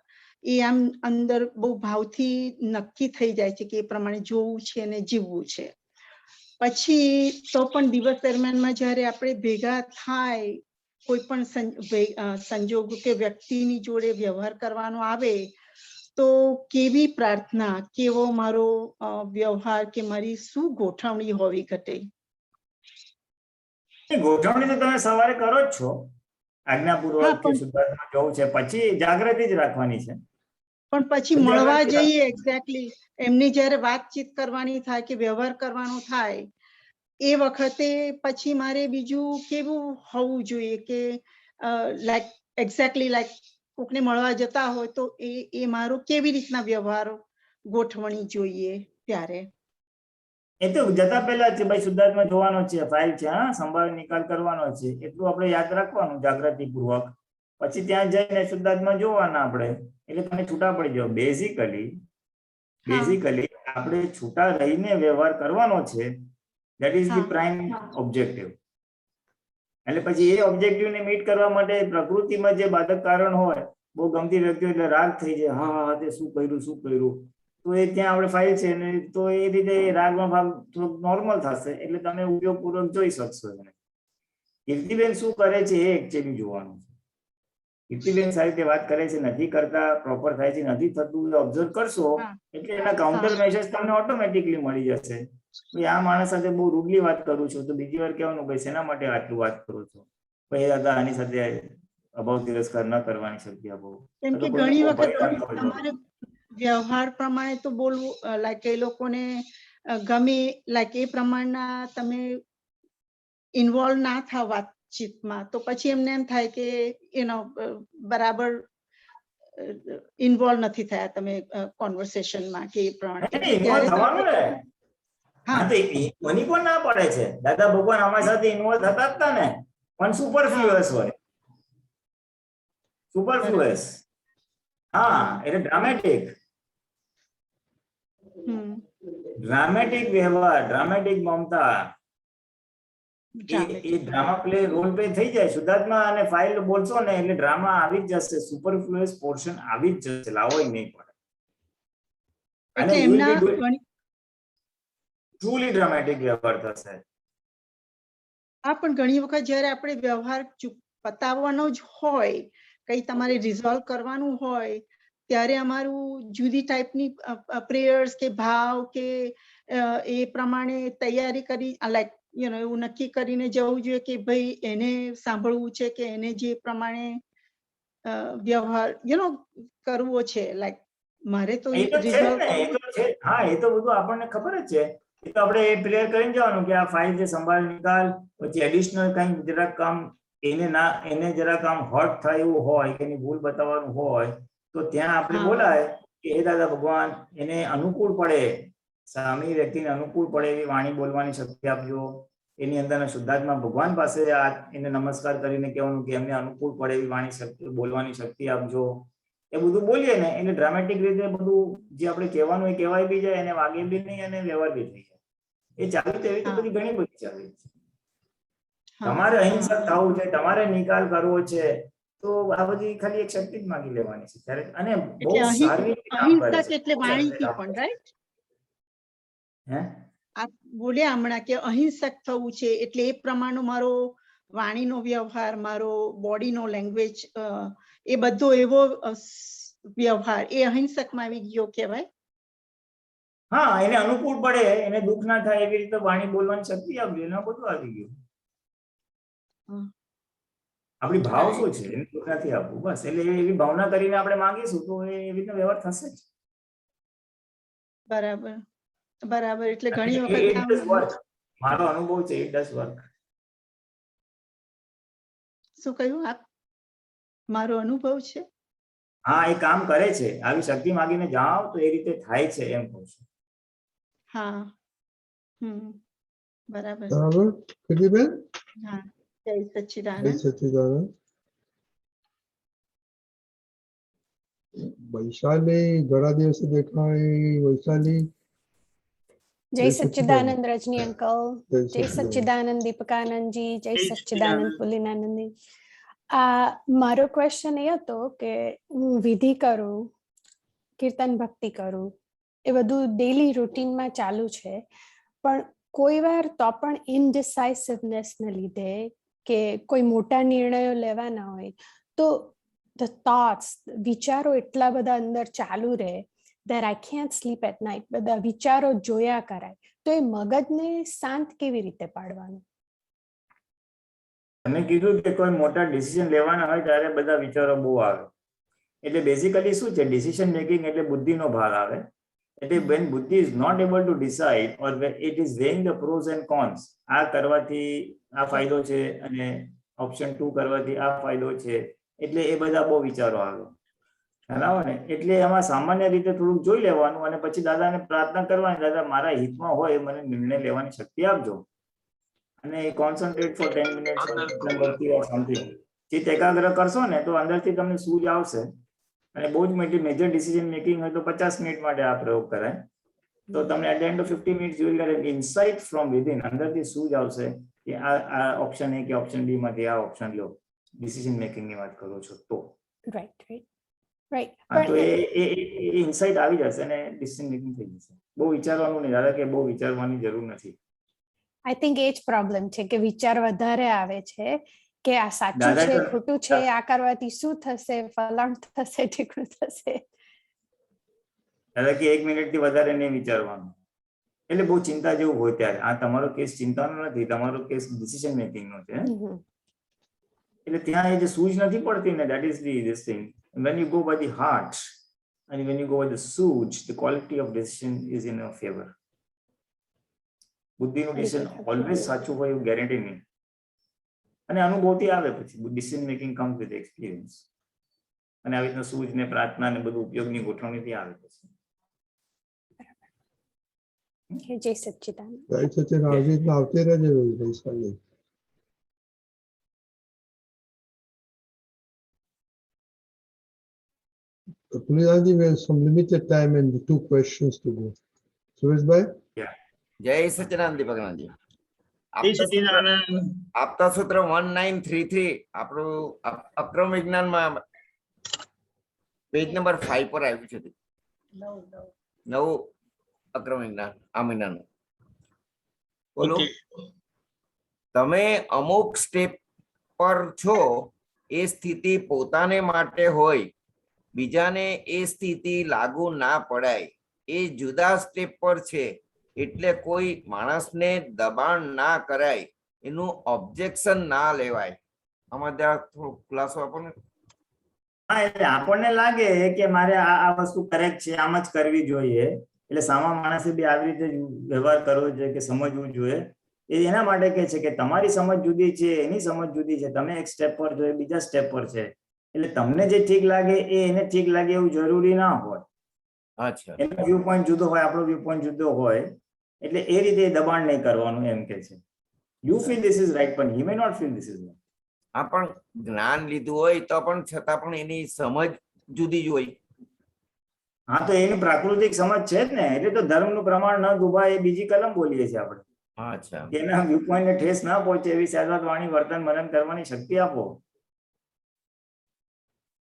એ આમ અંદર બહુ ભાવથી નક્કી થઈ જાય છે કે એ પ્રમાણે જોવું છે અને જીવવું છે. પછી તો પણ દિવસ દરમિયાનમાં જ્યારે આપણે ભેગા થાય, કોઈ પણ સંજોગ કે વ્યક્તિની જોડે વ્યવહાર કરવાનો આવે તો કેવી પ્રાર્થના, કેવો મારો વ્યવહાર કે મારી શું ગોઠવણી હોવી ઘટે? ગોઠવણી તો તમે સવારે કરો જ છો, આજ્ઞાપૂર્વક કે શુદ્ધાત્મા જવું છે, પછી જાગૃતિ જ રાખવાની છે. પણ પછી મળવા જઈએ, એક્ઝેક્ટલી એમની જ્યારે વાતચીત કરવાની થાય કે વ્યવહાર કરવાનો થાય એ વખતે પછી મારે બીજું કેવું હોવું જોઈએ કે લાઈક એક્ઝેક્ટલી લાઈક કોકને મળવા જતા હોય તો એ મારો કેવી રીતના વ્યવહાર ગોઠવણી જોઈએ ત્યારે? એ તો જતા પહેલા છે ભાઈ શુદ્ધાત્મા જોવાનો છે, ફાઇલ છે, સંભાળ નિકાલ કરવાનો છે, એટલું આપણે યાદ રાખવાનું જાગૃતિ પૂર્વક. પછી ત્યાં જઈને શુદ્ધાત્મા જોવાના આપણે, એટલે તમે છૂટા પડી જાઓ. બેઝિકલી આપણે છૂટા રહીને વ્યવહાર કરવાનો છે. That is the prime objective. એટલે પછી એ ઓબ્જેક્ટિવને મીટ કરવા માટે પ્રકૃતિમાં જે બાધક કારણ હોય, બહુ ગમતી વ્યક્તિઓ એટલે રાગ થઈ જાય, હા તે શું કર્યું, તો એ ત્યાં આપણે ફાઇલ છે ને, તો એ રીતે રાગમાં ભાગ થોડોક નોર્મલ થશે, એટલે તમે ઉપયોગપૂર્વક જોઈ શકશો. કીર્તિબેન શું કરે છે એ એકચ્યુઅલી જોવાનું છે. કીર્તિબેન સારી રીતે વાત કરે છે, નથી કરતા, પ્રોપર થાય છે, નથી થતું, ઓબ્ઝર્વ કરશો એટલે એના કાઉન્ટર મેસેજ તમને ઓટોમેટિકલી મળી જશે. આ માણસ સાથે બહુ રૂડલી વાત કરું છું તો બીજી વાર કહેવાનું ભાઈ શેના માટે આટલું વાત કરું છું, ભાઈ દાદા આની સાથે અભાવ તિરસ્કાર ન કરવાની શક્તિ આપો. કેમ કે ઘણી વખત તમારે વ્યવહાર પ્રમાણે તો બોલવું, લાઈક એ લોકોને ગમે લાઈક એ પ્રમાણના તમે ઇન્વોલ્વ ના થાવ વાતચીતમાં, તો પછી એમને એમ થાય કે બરાબર ઇન્વોલ્વ નથી થયા તમે કોન્વર્સેશનમાં કે એ પ્રમાણે. હા તો મને પણ ના પડે છે, દાદા ભગવાન અમારી સાથે ઇન્વોલ્વ થતા હતા ને, પણ સુપરફ્લુઅસ હોય. સુપરફ્લુઅસ, હા, એટલે ડ્રામેટિક વ્યવહાર, ડ્રામેટિક મમતા, એ ડ્રામા પ્લે રોલ પ્લે થઈ જાય. શુદ્ધાત્મા અને ફાઇલ બોલશો ને એટલે ડ્રામા આવી જ જશે, સુપરફ્લુઅસ પોર્શન આવી જ જશે, લાવો નહીં પડે. ટ્રુલી ડ્રામેટિક વ્યવહાર થશે. હા, પણ ઘણી વખત જ્યારે આપણે વ્યવહાર પતાવવાનો જ હોય, કઈ તમારે રિઝોલ્વ કરવાનું હોય, ત્યારે અમારું જુદી ટાઈપની પ્રેયર્સ કે ભાવ કે એ પ્રમાણે તૈયારી કરી, લાઈક એવું નક્કી કરીને જવું જોઈએ કે ભાઈ એને સાંભળવું છે કે એને જે પ્રમાણે વ્યવહાર કરવો છે. લાઈક મારે તો એ તો છે રિઝોલ્વ ને, એ તો છે. હા, એ તો બધું આપણને ખબર જ છે. એ તો આપણે પ્રેયર કરીને જવાનું કે આ ફાઇલ જે સંભાળ નિકાલ, પછી એડિશનલ કંઈક જરાક કામ એને જરાક આમ હર્ટ થાય એવું હોય કે એની ભૂલ બતાવવાનું હોય તો ત્યાં આપણે બોલાય કે હે દાદા ભગવાન, એને અનુકૂળ પડે, સામી વ્યક્તિને અનુકૂળ પડે એવી વાણી બોલવાની શક્તિ આપજો. એની અંદરના શુદ્ધાત્મા ભગવાન પાસે એને નમસ્કાર કરીને કહેવાનું કે એમને અનુકૂળ પડે એવી વાણી શક્તિ બોલવાની શક્તિ આપજો. એ બધું બોલીએ ને એટલે ડ્રામેટિક રીતે બધું જે આપણે કહેવાનું એ કહેવાય બી જાય, એને વાગે બી નહીં અને વ્યવહાર બી થઈ જાય. એ ચાલુ તો એવી તો બધી ઘણી બધી ચાલે છે. તમારે અહિંસક થવું છે, તમારે નિકાલ કરવો છે, તો આ બધી ખાલી એક શક્તિ જ માંગી લેવાની છે. ત્યારે અને બહુ સારી રીતે કામ કરે છે. એટલે વાણીથી પણ, રાઈટ? હે, આપ બોલ્યા હમણાં કે અહિંસક થવું છે એટલે એ પ્રમાણે મારો વાણીનો વ્યવહાર, મારો બોડીનો લેંગ્વેજ, એ બધો એવો વ્યવહાર એ અહિંસકમાં આવી ગયો કહેવાય. હા, એને અનુકૂળ પડે, એને દુઃખ ના થાય એવી રીતે વાણી બોલવાની શક્તિ આપજો, એના બધું આવી ગયું. આપણી ભાવ શું છે એને દુઃખ નથી આપવું, બસ. એટલે એવી ભાવના કરીને આપણે માંગીશું તો એવી રીતે વ્યવહાર થશે જ. બરાબર, બરાબર. એટલે ઘણી વખત મારો અનુભવ છે, ઇટ ડઝ વર્ક. શું કહ્યું આપ? મારો અનુભવ છે. હા, એ કામ કરે છે. આવી શક્તિ માંગીને જાઓ તો એ રીતે થાય છે એમ કહું છું. હા, બરાબર. બરાબર કીર્તિબેન? હા, જય સચ્ચિદાનંદ. જય સચ્ચિદાનંદ. વૈશાલી ઘણા દિવસે દેખાય. વૈશાલી. જય સચ્ચિદાનંદ રજની અંકલ. જય સચ્ચિદાનંદ દીપકાનંદજી. જય સચ્ચિદાનંદ પુલિનાનંદી. મારો ક્વેશ્ચન એ હતો કે હું વિધિ કરું, કીર્તન ભક્તિ કરું, એ બધું ડેલી રૂટીનમાં ચાલુ છે, પણ કોઈ વાર તો પણ ઇનડિસાઇસિવનેસ ને લીધે કે કોઈ મોટા નિર્ણયો લેવાના હોય તો the thoughts, વિચારો એટલા બધા અંદર ચાલુ રહે that I can't sleep at night. બધા વિચારો જોયા કરાય. તો એ મગજને શાંત કેવી રીતે પાડવાનું? તમે કીધું કે કોઈ મોટા ડિસિઝન લેવાના હોય ત્યારે બધા વિચારો બહુ આવે. એટલે બેઝિકલી શું છે, ડિસિઝન મેકિંગ એટલે બુદ્ધિનો ભાગ આવે. એટલે when બુદ્ધિ is not able to decide or when it is weighing the pros and cons, આ કરવાથી આ ફાયદો છે અને ઓપ્શન 2 કરવાથી આ ફાયદો છે, એટલે એ બધા બહુ વિચારો આવે. બરાબર ને? એટલે એમાં સામાન્ય રીતે થોડુંક જોઈ લેવાનું અને પછી દાદાને પ્રાર્થના કરવાની, દાદા મારા હિતમાં હોય મને નિર્ણય લેવાની શક્તિ આપજો. અને concentrate for 10 minutes or something. ચિત્ત એકાગ્ર કરશો ને તો અંદરથી તમને સૂઝ આવશે. અને બહુ જ મેજર ડિસિઝન મેકિંગ હોય તો 50 મિનિટ માટે આ પ્રયોગ કરાય. તો તમને at the end of 50 minutes you will get an insight from within. અંદરથી સૂઝ આવશે કે આ ઓપ્શન એ કે ઓપ્શન બી માંથી આ ઓપ્શન લો. ડિસિઝન મેકિંગ ની વાત કરો છો તો રાઈટ. તો એ ઇનસાઇટ આવી જશે અને ડિસિઝન મેકિંગ થઈ જશે. બહુ વિચારવાનું નહીં દાદા, કે બહુ વિચારવાની જરૂર નથી. આઈ થિંક એ જ પ્રોબ્લેમ છે કે વિચાર વધારે આવે છે કે આ સાચું છે, ખોટું છે, આ કરવાથી શું થશે, ફલાણ થશે, ઠીકણું થશે. દાદા કે 1 મિનિટ થી વધારે નહીં વિચારવાનું. એટલે બહુ ચિંતા જેવું હોય ત્યારે. આ તમારો કેસ ચિંતાનો નથી, તમારો કેસ ડિસિઝન મેકિંગ નો છે. એટલે ત્યાં એ જે સૂઝ નથી પડતી ને, that is this thing. When you go by the heart and when you go by the સૂઝ, the quality of decision is in your favor. બુદ્ધિનું ડિસિઝન ઓલવેઝ સાચું હોય એવું ગેરંટી નહીં. અને અનુભવથી આવે પછી decision making comes with experience. અને આવી રીતના સૂઝ ને પ્રાર્થના ને બધું ઉપયોગની ગોઠવણીથી આવે પછી. જય સચ્ચિદાનંદ. જય સચ્ચિદાનંદ. આવી રીતના આવતી રહેજે Vaishali. Pulilanji, we have some limited time and 2 questions to go. Sureshbhai? Yeah. Jai Sachinand Deepakanandji. જય સચ્ચિદાનંદ. આપતા સૂત્ર 1933 આપણું અક્રમ વિજ્ઞાનમાં પેજ નંબર 5 પર આવ્યું છે. નવું અક્રમ વિજ્ઞાન આ મહિનાનું. બોલો. ઓકે. તમે અમુક સ્ટેપ પર છો, એ સ્થિતિ પોતાને માટે હોય, બીજાને એ સ્થિતિ લાગુ ના પડાય, એ જુદા સ્ટેપ પર છે, એટલે કોઈ માણસને દબાણ ના કરાય, એનું ઓબ્જેક્શન ના લેવાય. આમાં ત્યાં થોડો ખુલાસો આપો ને. હા, એટલે આપણને લાગે કે મારે આ વસ્તુ કરેક્ટ છે, આમ જ કરવી જોઈએ, એટલે સામા માણસે બી આવી રીતે વ્યવહાર કરવો જોઈએ કે સમજવું જોઈએ. એ એના માટે કહે છે કે તમારી સમજ જુદી છે, એની સમજ જુદી છે, તમે એક સ્ટેપ પર છો, એ બીજા સ્ટેપ પર છે, એટલે તમને જે ઠીક લાગે એ એને ઠીક લાગે એવું જરૂરી ના હોય. અચ્છા, એનો વ્યૂ પોઈન્ટ જુદો હોય, આપણો વ્યૂ પોઈન્ટ જુદો હોય, એટલે એ રીતે દબાણ નહીં કરવાનું એમ કે છે. You feel this is right પણ he may not feel this is right. આ પણ જ્ઞાન લીધું હોય તો પણ છતાં પણ એની સમજ જુદી જ હોય. હા, તો એની પ્રાકૃતિક સમજ છે જ ને, એટલે તો ધર્મનું પ્રમાણ ન દુભાય એ બીજી કલમ બોલીએ છીએ આપણે. અચ્છા, એના વ્યૂ પોઈન્ટને ઠેસ ના પહોંચે એવી સહેલાત વાણી વર્તન મનન કરવાની શક્તિ આપો.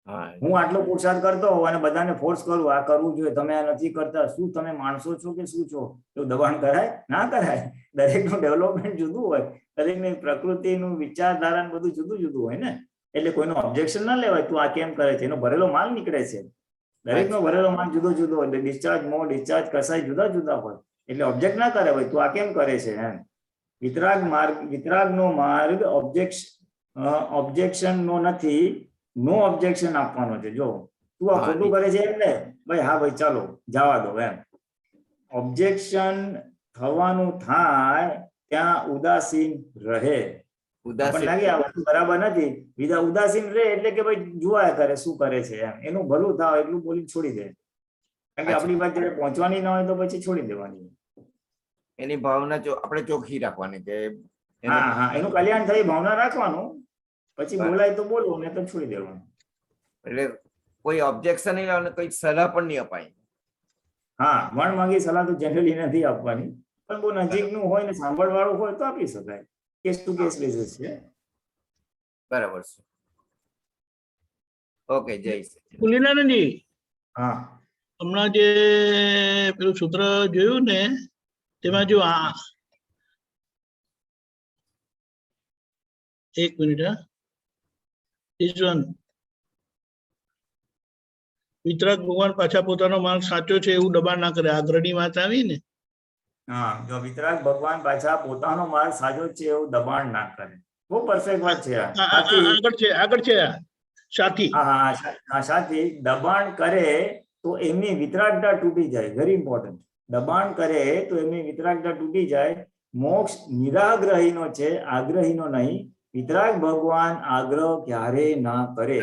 હા, હું આટલો પુરુષાર્થ કરતો હોઉં અને બધાને ફોર્સ કરું આ કરવું જોઈએ, તમે આ નથી કરતા, શું તમે માણસો છો કે શું છો? એવું દબાણ કરાય? ના કરાય. દરેકનું ડેવલપમેન્ટ જુદું હોય, દરેકની પ્રકૃતિનું વિચારધારા બધું જુદું જુદું હોય ને, એટલે કોઈનો ઓબ્જેક્શન ના લેવાય. તું આ કેમ કરે છે? એનો ભરેલો માલ નીકળે છે, દરેકનો ભરેલો માલ જુદો જુદો હોય, ડિસ્ચાર્જ મોડ, ડિસ્ચાર્જ કસાઈ જુદા જુદા હોય, એટલે ઓબ્જેક્ટ ના કરે ભાઈ તું આ કેમ કરે છે એમ. વિતરાગનો માર્ગ ઓબ્જેક્શન નો નથી, નો ઓબ્જેક્શન આપવાનો છે. જો તું આ ખોટું કરે છે એટલે ભાઈ હા ભાઈ ચાલો જવા દો એમ. ઓબ્જેક્શન થવાનું થાય ત્યાં ઉદાસીન રહે. આપણને લાગે આ વસ્તુ બરાબર નથી, બીજા ઉદાસીન રહે એટલે કે ભાઈ જોયા કરે શું કરે છે એમ, એનું ભલું થાય એટલું બોલી છોડી દે. કારણ કે આપણી વાત જયારે પહોંચવાની ના હોય તો પછી છોડી દેવાની. એની ભાવના આપણે ચોખ્ખી રાખવાની કે હા હા, એનું કલ્યાણ થઈ ભાવના રાખવાનું, પછી બોલાય તો બોલવું ને તો છોડી દેવાનું. એટલે કોઈ ઓબ્જેક્શન નહીં લાવવાનું, કોઈ સલાહ પણ નહીં અપાય. હા, વણ માંગી સલાહ તો જનરલી નથી આપવાની, પણ બહુ નજીકનું હોય ને સાંભળવાળું હોય તો આપી શકાય. કેસ ટુ કેસ બેસિસ છે. બરાબર છે. ઓકે, જય સચિદાનંદ. પુલિનાનંદજી, હા, હમણાં જે પેલું સૂત્ર જોયું ને, તેમાં જો આ એક મિનિટ, વિતરાગ ભગવાન પાછા પોતાનો માર્ગ સાચો છે એવું દબાણ ના કરે, આગ્રહની વાત આવી ને. હા, જો વિતરાગ ભગવાન પાછા પોતાનો માર્ગ સાચો છે એવું દબાણ ના કરે, બહુ પરફેક્ટ વાત છે. આગળ છે સાથી. હા, સાથી દબાણ કરે તો એમની વિતરાગતા તૂટી જાય. Very important. દબાણ કરે તો એમની વિતરાગતા તૂટી જાય. મોક્ષ નિરાગ્રહીનો છે, આગ્રહીનો નહીં. વિતરાગ ભગવાન આગ્રહ ક્યારેય ના કરે.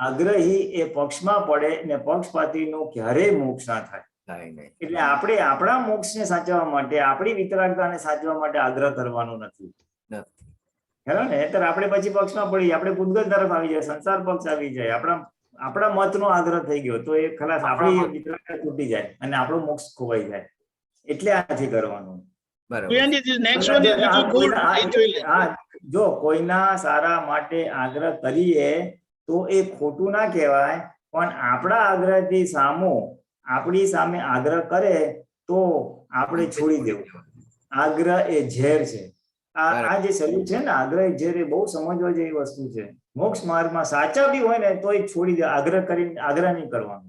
આગ્રહી એ પક્ષમાં પડે ને પક્ષપાતીનો ક્યારેય મોક્ષ ના થાય. એટલે આપણે આપણા મોક્ષને સાચવવા માટે, આપણી વિતરાગતાને સાચવવા માટે આગ્રહ કરવાનો નથી. ખરા ને? એટલે આપણે પછી પક્ષમાં પડી, આપણે પૂતગલ તરફ આવી જાય, સંસાર પક્ષ આવી જાય, આપણા મતનો આગ્રહ થઈ ગયો તો એ ખલાસ, આપણી વિતરાગતા તૂટી જાય અને આપણો મોક્ષ ખોવાઈ જાય. એટલે આ નથી કરવાનું. જો કોઈના સારા માટે આગ્રહ કરીએ તો એ ખોટું ના કહેવાય, પણ આપણા આગ્રહથી આપણી સામે આગ્રહ કરે તો આપણે છોડી દેવું. આગ્રહ એ ઝેર છે. આ જે શરીર છે ને, આગ્રહ એ ઝેર, એ બહુ સમજવા જેવી વસ્તુ છે. મોક્ષ માર્ગમાં સાચા બી હોય ને તો એ છોડી દે, આગ્રહ કરીને આગ્રહ નહીં કરવાનો.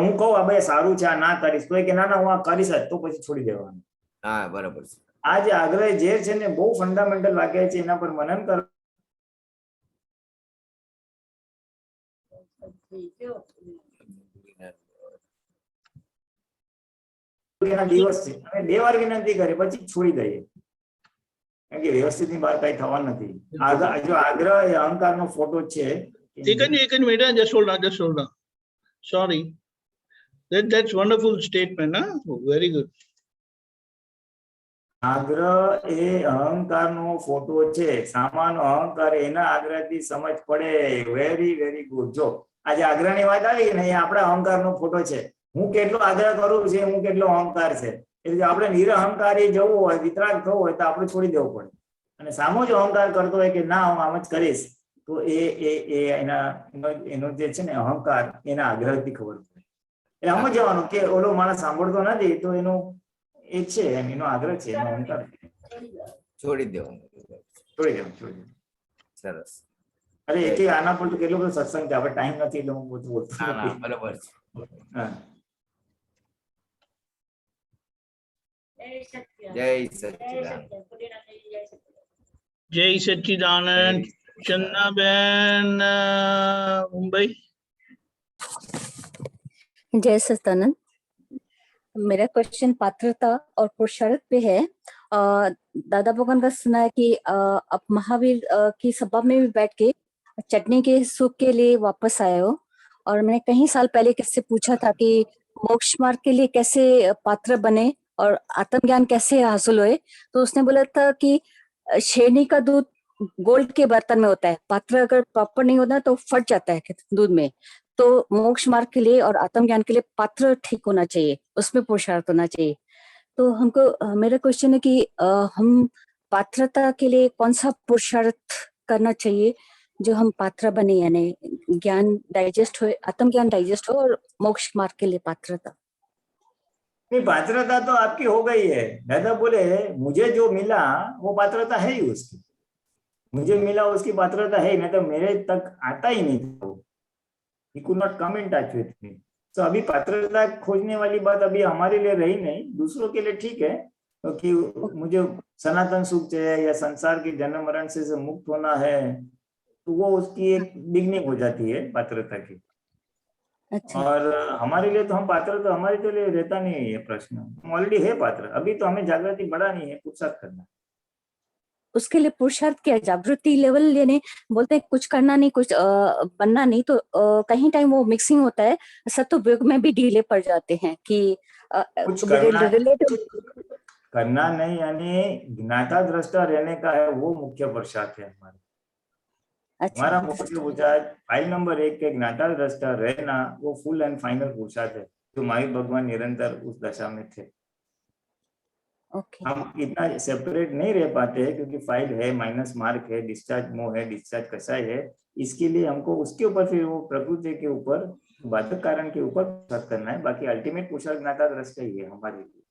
હું કહું આ ભાઈ સારું છે, આ ના કરીશ, તો કે ના ના હું આ કરીશ જ, તો પછી છોડી દેવાનું. હા, બરાબર છે. આ જે આગ્રહ ઝેર છે ને, બહુ ફંડામેન્ટલ વાક્ય છે, એના પર મનન કરો. દિવસ છે અને 2 વાર વિનંતી કરે પછી છોડી દઈએ, કારણ કે વ્યવસ્થિત ની બહાર કઈ થવા નથી. જો આગ્રહ એ અહંકાર નો ફોટો છે. એક જ minute, just hold on. Sorry. That's wonderful statement, huh? Very good. આગ્રહ એ અહંકારનો ફોટો છે. સામાનો અહંકાર એના આગ્રહથી સમજ પડે. Very very good. જો આજે આગ્રહની વાત આવી ને, એ આપણા અહંકારનો ફોટો છે. હું કેટલો આગ્રહ કરું છું, હું કેટલો અહંકાર છે. એટલે આપણે નિરહંકારી જવું હોય, વિતરાગ થવું હોય તો આપણે છોડી દેવું પડે. અને સામો જો અહંકાર કરતો હોય કે ના હું આમ જ કરીશ, તો એનો જે છે ને અહંકાર, એના આગ્રહથી ખબર પડે. એટલે સમજવાનું કે ઓલો માણસ સાંભળતો નથી તો એ છે એનો આગ્રહ છે, એનો અહંકાર છે. છોડી દેવું. છોડી દેવું. સરસ. અરે એક આના પર તો કેટલો બધો સત્સંગ છે, હવે ટાઈમ નથી એટલે હું બધું બોલતો નથી. બરાબર છે. હા. જય સચ્ચિદાનંદ. જય સચ્ચિદાનંદ. ચંદનાબેન मुंबई. जय सच्चिदानंद। मेरा क्वेश्चन पात्रता और पुरुषार्थ पे है। दादा भगवान का सुना है कि आप महावीर की सभा में भी बैठ के चटनी के सुख के लिए वापस आए हो, और मैंने कई साल पहले किससे पूछा था कि मोक्ष मार्ग के लिए कैसे पात्र बने और आत्मज्ञान कैसे हासिल हुए, तो उसने बोला था कि शेरनी का दूध गोल्ड के बर्तन में होता है, पात्र अगर प्रॉपर नहीं होता तो फट जाता है दूध में। तो मोक्ष मार्ग के लिए और आत्मज्ञान के लिए पात्र ठीक होना चाहिए, उसमें पुरुषार्थ होना चाहिए। तो हमको मेरा क्वेश्चन है कि हम पात्रता के लिए कौन सा पुरुषार्थ करना चाहिए जो हम पात्र बने, यानी ज्ञान डाइजेस्ट हो, आत्मज्ञान डाइजेस्ट हो और मोक्ष मार्ग के लिए पात्रता। नहीं, पात्रता तो आपकी हो गई है। दादा बोले मुझे जो मिला वो पात्रता है ही उसकी, मुझे मिला उसकी पात्रता है, नहीं तो मेरे तक आता ही नहीं था। He could not come in touch with me. तो अभी पात्रता खोजने वाली बात अभी हमारे लिए रही नहीं, दूसरों के लिए ठीक है, क्योंकि मुझे सनातन सुख चाहिए या संसार के जन्म मरण से मुक्त होना है, तो वो उसकी एक बिगनिंग हो जाती है पात्रता की। अच्छा। और हमारे लिए तो हम पात्र तो हमारे लिए रहता नहीं है ये प्रश्न, हम ऑलरेडी है पात्र। अभी तो हमें जागृति बढ़ानी है, पुरुषार्थ करना। उसके लिए पुरुषार्थ क्या, जागृति लेवल, यानी बोलते हैं कुछ करना नहीं, कुछ बनना नहीं, तो कहीं टाइम वो मिक्सिंग होता है, सत्युग में भी ढीले पड़ जाते हैं कि कुछ करना नहीं, यानी ज्ञाता दृष्टा रहने का है, वो मुख्य पुरुषार्थ है हमारा। अच्छा। हमारा मुख्य पुरुषार्थ फाइल नंबर 1 के ज्ञाता दृष्टा रहना, वो फुल एंड फाइनल पुरुषार्थ है, जो महावीर भगवान निरंतर उस दशा में थे। हम इतना सेपरेट नहीं रह पाते हैं क्योंकि फाइल है, माइनस मार्क है, डिस्चार्ज मोह है, डिस्चार्ज कसाई है, इसके लिए हमको उसके ऊपर फिर वो प्रकृति के ऊपर बाधक कारण के ऊपर पुरुषार्थ करना है। बाकी अल्टीमेट पुरुषार्थ ज्ञाता दृष्टा ही है हमारे लिए,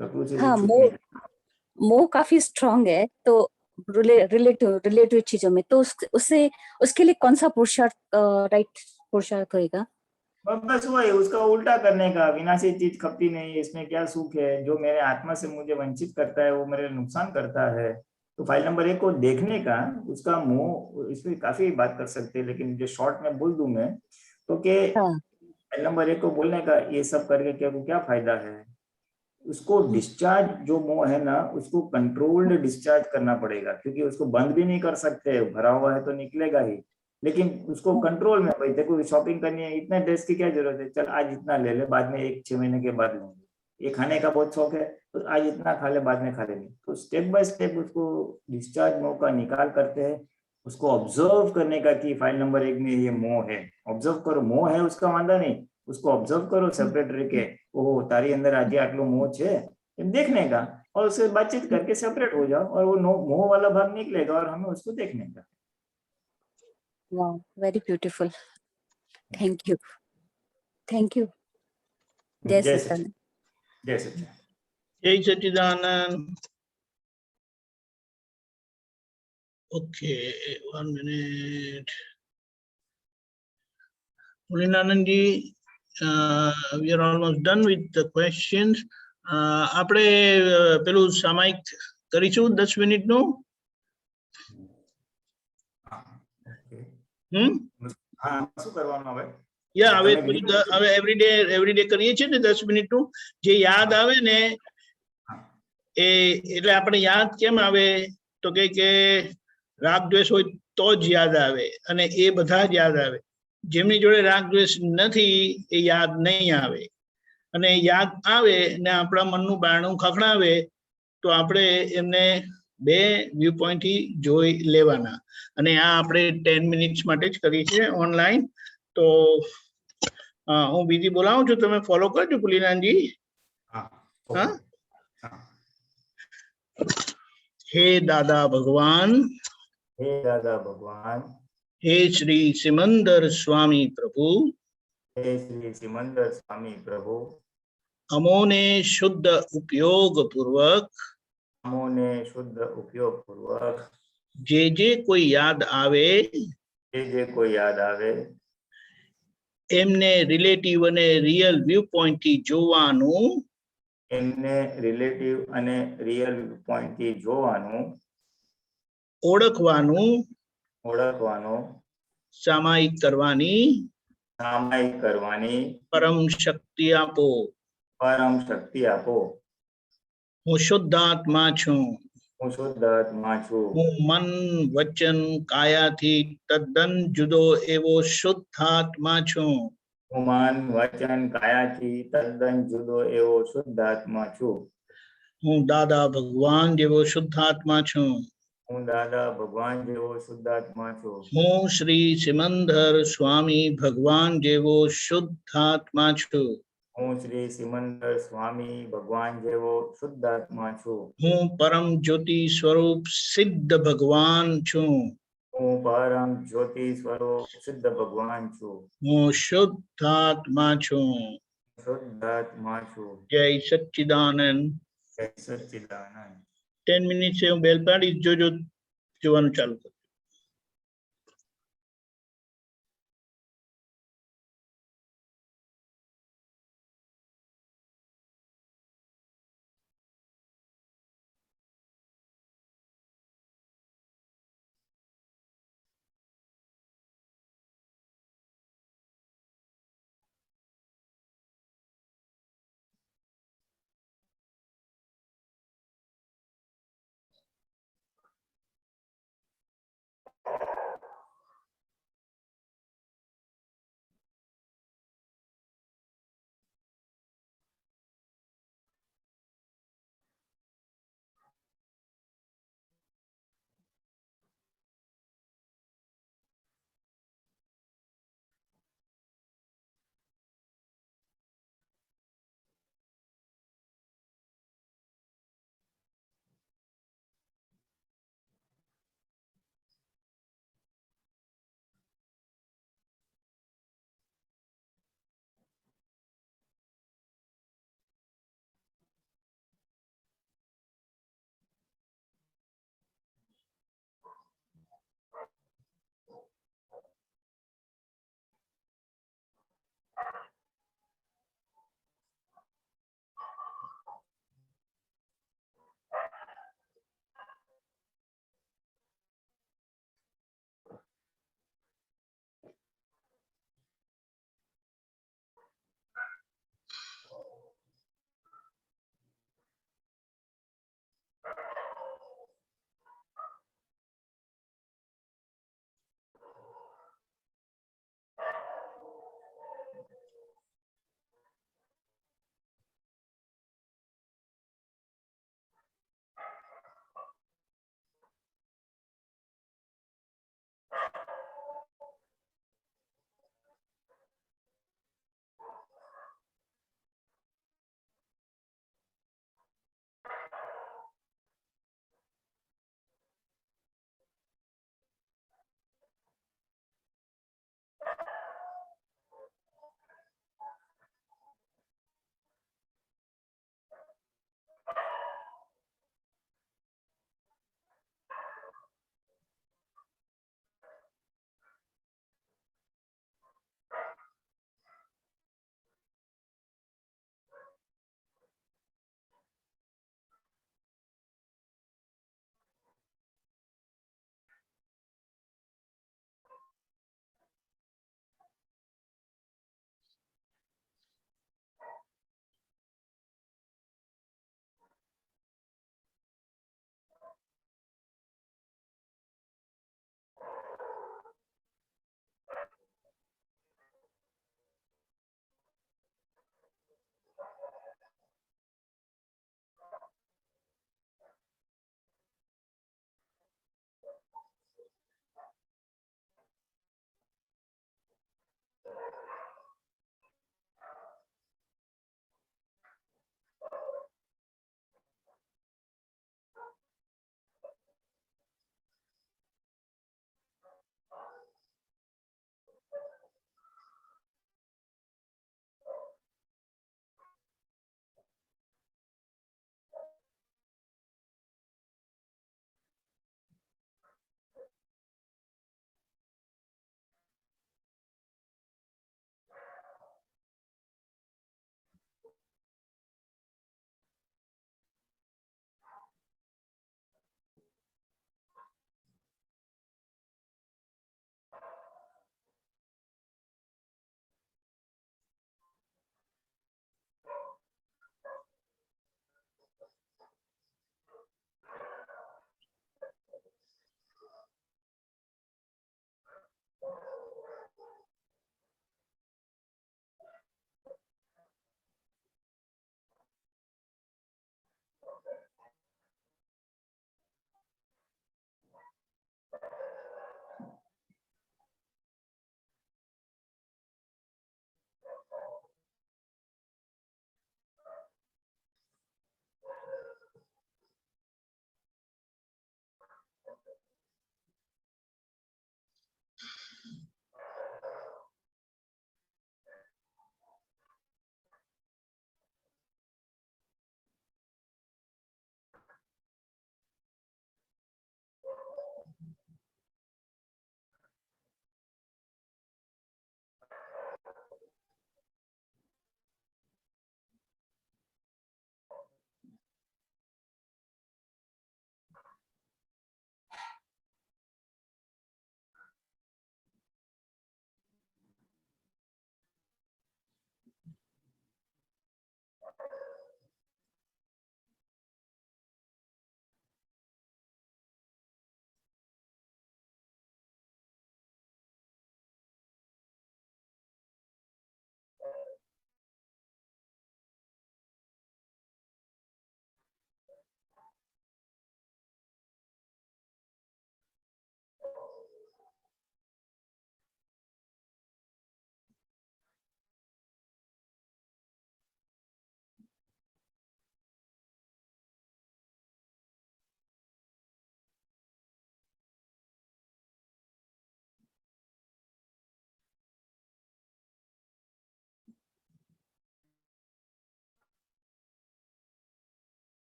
प्रकृति से छूटने का। मोह काफी स्ट्रांग है, तो रिलेटिव चीजों में, तो उससे उसके लिए कौन सा पुरुषार्थ राइट पुरुषार्थ होगा? बस वो है, उसका उल्टा करने का। विनाशी चीज खपती नहीं, इसमें क्या सुख है, जो मेरे आत्मा से मुझे वंचित करता है वो मेरे नुकसान करता है। तो फाइल नंबर 1 को देखने का, उसका मोह, इसमें काफी बात कर सकते हैं, लेकिन जो शॉर्ट में बोल दूं मैं तो कि फाइल नंबर 1 को बोलने का, ये सब करके क्या फायदा है। उसको डिस्चार्ज, जो मोह है ना, उसको कंट्रोल्ड डिस्चार्ज करना पड़ेगा, क्योंकि उसको बंद भी नहीं कर सकते, भरा हुआ है तो निकलेगा ही, लेकिन उसको कंट्रोल में। भाई देखो शॉपिंग करनी है, इतने ड्रेस की क्या जरूरत है, चल आज इतना ले ले, बाद में 1-6 महीने के बाद लेंगे। ये खाने का बहुत शौक है तो आज इतना खा ले, बाद में खा लेंगे। तो स्टेप बाय स्टेप उसको डिस्चार्ज मोह का निकाल करते हैं, उसको ऑब्जर्व करने का कि फाइल नंबर 1 में ये मोह है, ऑब्जर्व करो। मोह है उसका वांधा नहीं, उसको ऑब्जर्व करो सेपरेट रह के, ओहो तारी अंदर आज आटलो मोह है, देखने का, और उससे बातचीत करके सेपरेट हो जाओ, और वो मोह वाला भाग निकलेगा और हमें उसको देखने का। Wow, very beautiful. Thank you. Thank you. जय सच्चिदानंद। जय सच्चिदानंद। जय सच्चिदानंद। Okay, 1 minute. Pulinanand ji, we are almost done with the questions. આપણે પેલું સામાયિક કરીશું 10 મિનિટનું. હા, શું કરવાનું હવે? યા હવે એવરીડે કરીએ છીએ ને 10 મિનિટનું, જે યાદ આવે ને એ, એટલે આપણે યાદ કેમ આવે તો કે રાગ દ્વેષ હોય તો જ યાદ આવે, અને એ બધા જ યાદ આવે. જેમની જોડે રાગ દ્વેષ નથી એ યાદ નહીં આવે, અને યાદ આવે ને આપણા મનનું બારણું ખખડાવે તો આપણે એમને 2 વ્યૂ પોઈન્ટ થી જોઈ લેવાના. અને આ આપણે 10 મિનિટ્સ માટે જ કરીએ છીએ ઓનલાઈન. તો હું બીજી બોલાવું છું, તમે ફોલો કરજો પુલિનાનજી. હા, હે દાદા ભગવાન, હે દાદા ભગવાન, હે શ્રી સિમંદર સ્વામી પ્રભુ, હે શ્રી સિમંદર સ્વામી પ્રભુ, अमोने शुद्ध उपयोग पूर्वक અમોને શુદ્ધ ઉપયોગ પૂર્વક जे कोई याद आवे જે કોઈ યાદ આવે એમને રિલેટિવ અને રિયલ વ્યૂ પોઈન્ટ થી જોવાનું એમને રિલેટિવ અને રિયલ પોઈન્ટ થી જોવાનું ઓળખવાનું ઓળખવાનો સામાયિક કરવાની સામાયિક કરવાની પરમ શક્તિ આપો પરમ શક્તિ આપો હું શુદ્ધાત્મા છું હું શુદ્ધ આત્મા છું હું મન વચન કાયાથી તદ્દન જુદો એવો શુદ્ધાત્મા છું હું મન વચન કાયાથી તદ્દન જુદો એવો શુદ્ધ આત્મા છું હું દાદા ભગવાન જેવો શુદ્ધાત્મા છું હું દાદા ભગવાન જેવો શુદ્ધ આત્મા છું હું શ્રી સિમંદર સ્વામી ભગવાન જેવો શુદ્ધાત્મા છું હું શ્રી સિમંદર સ્વામી ભગવાન જેવો શુદ્ધ આત્મા છું હું પરમ જ્યોતિ સ્વરૂપ સિદ્ધ ભગવાન છું હું પરમ જ્યોતિ સ્વરૂપ સિદ્ધ ભગવાન છું હું શુદ્ધાત્મા છું શુદ્ધ આત્મા છું જય સચ્ચિદાનંદ જય સચ્ચિદાનંદ 10 મિનિટ से હું બેલ પાડી જોજો જોવાનું ચાલુ કરો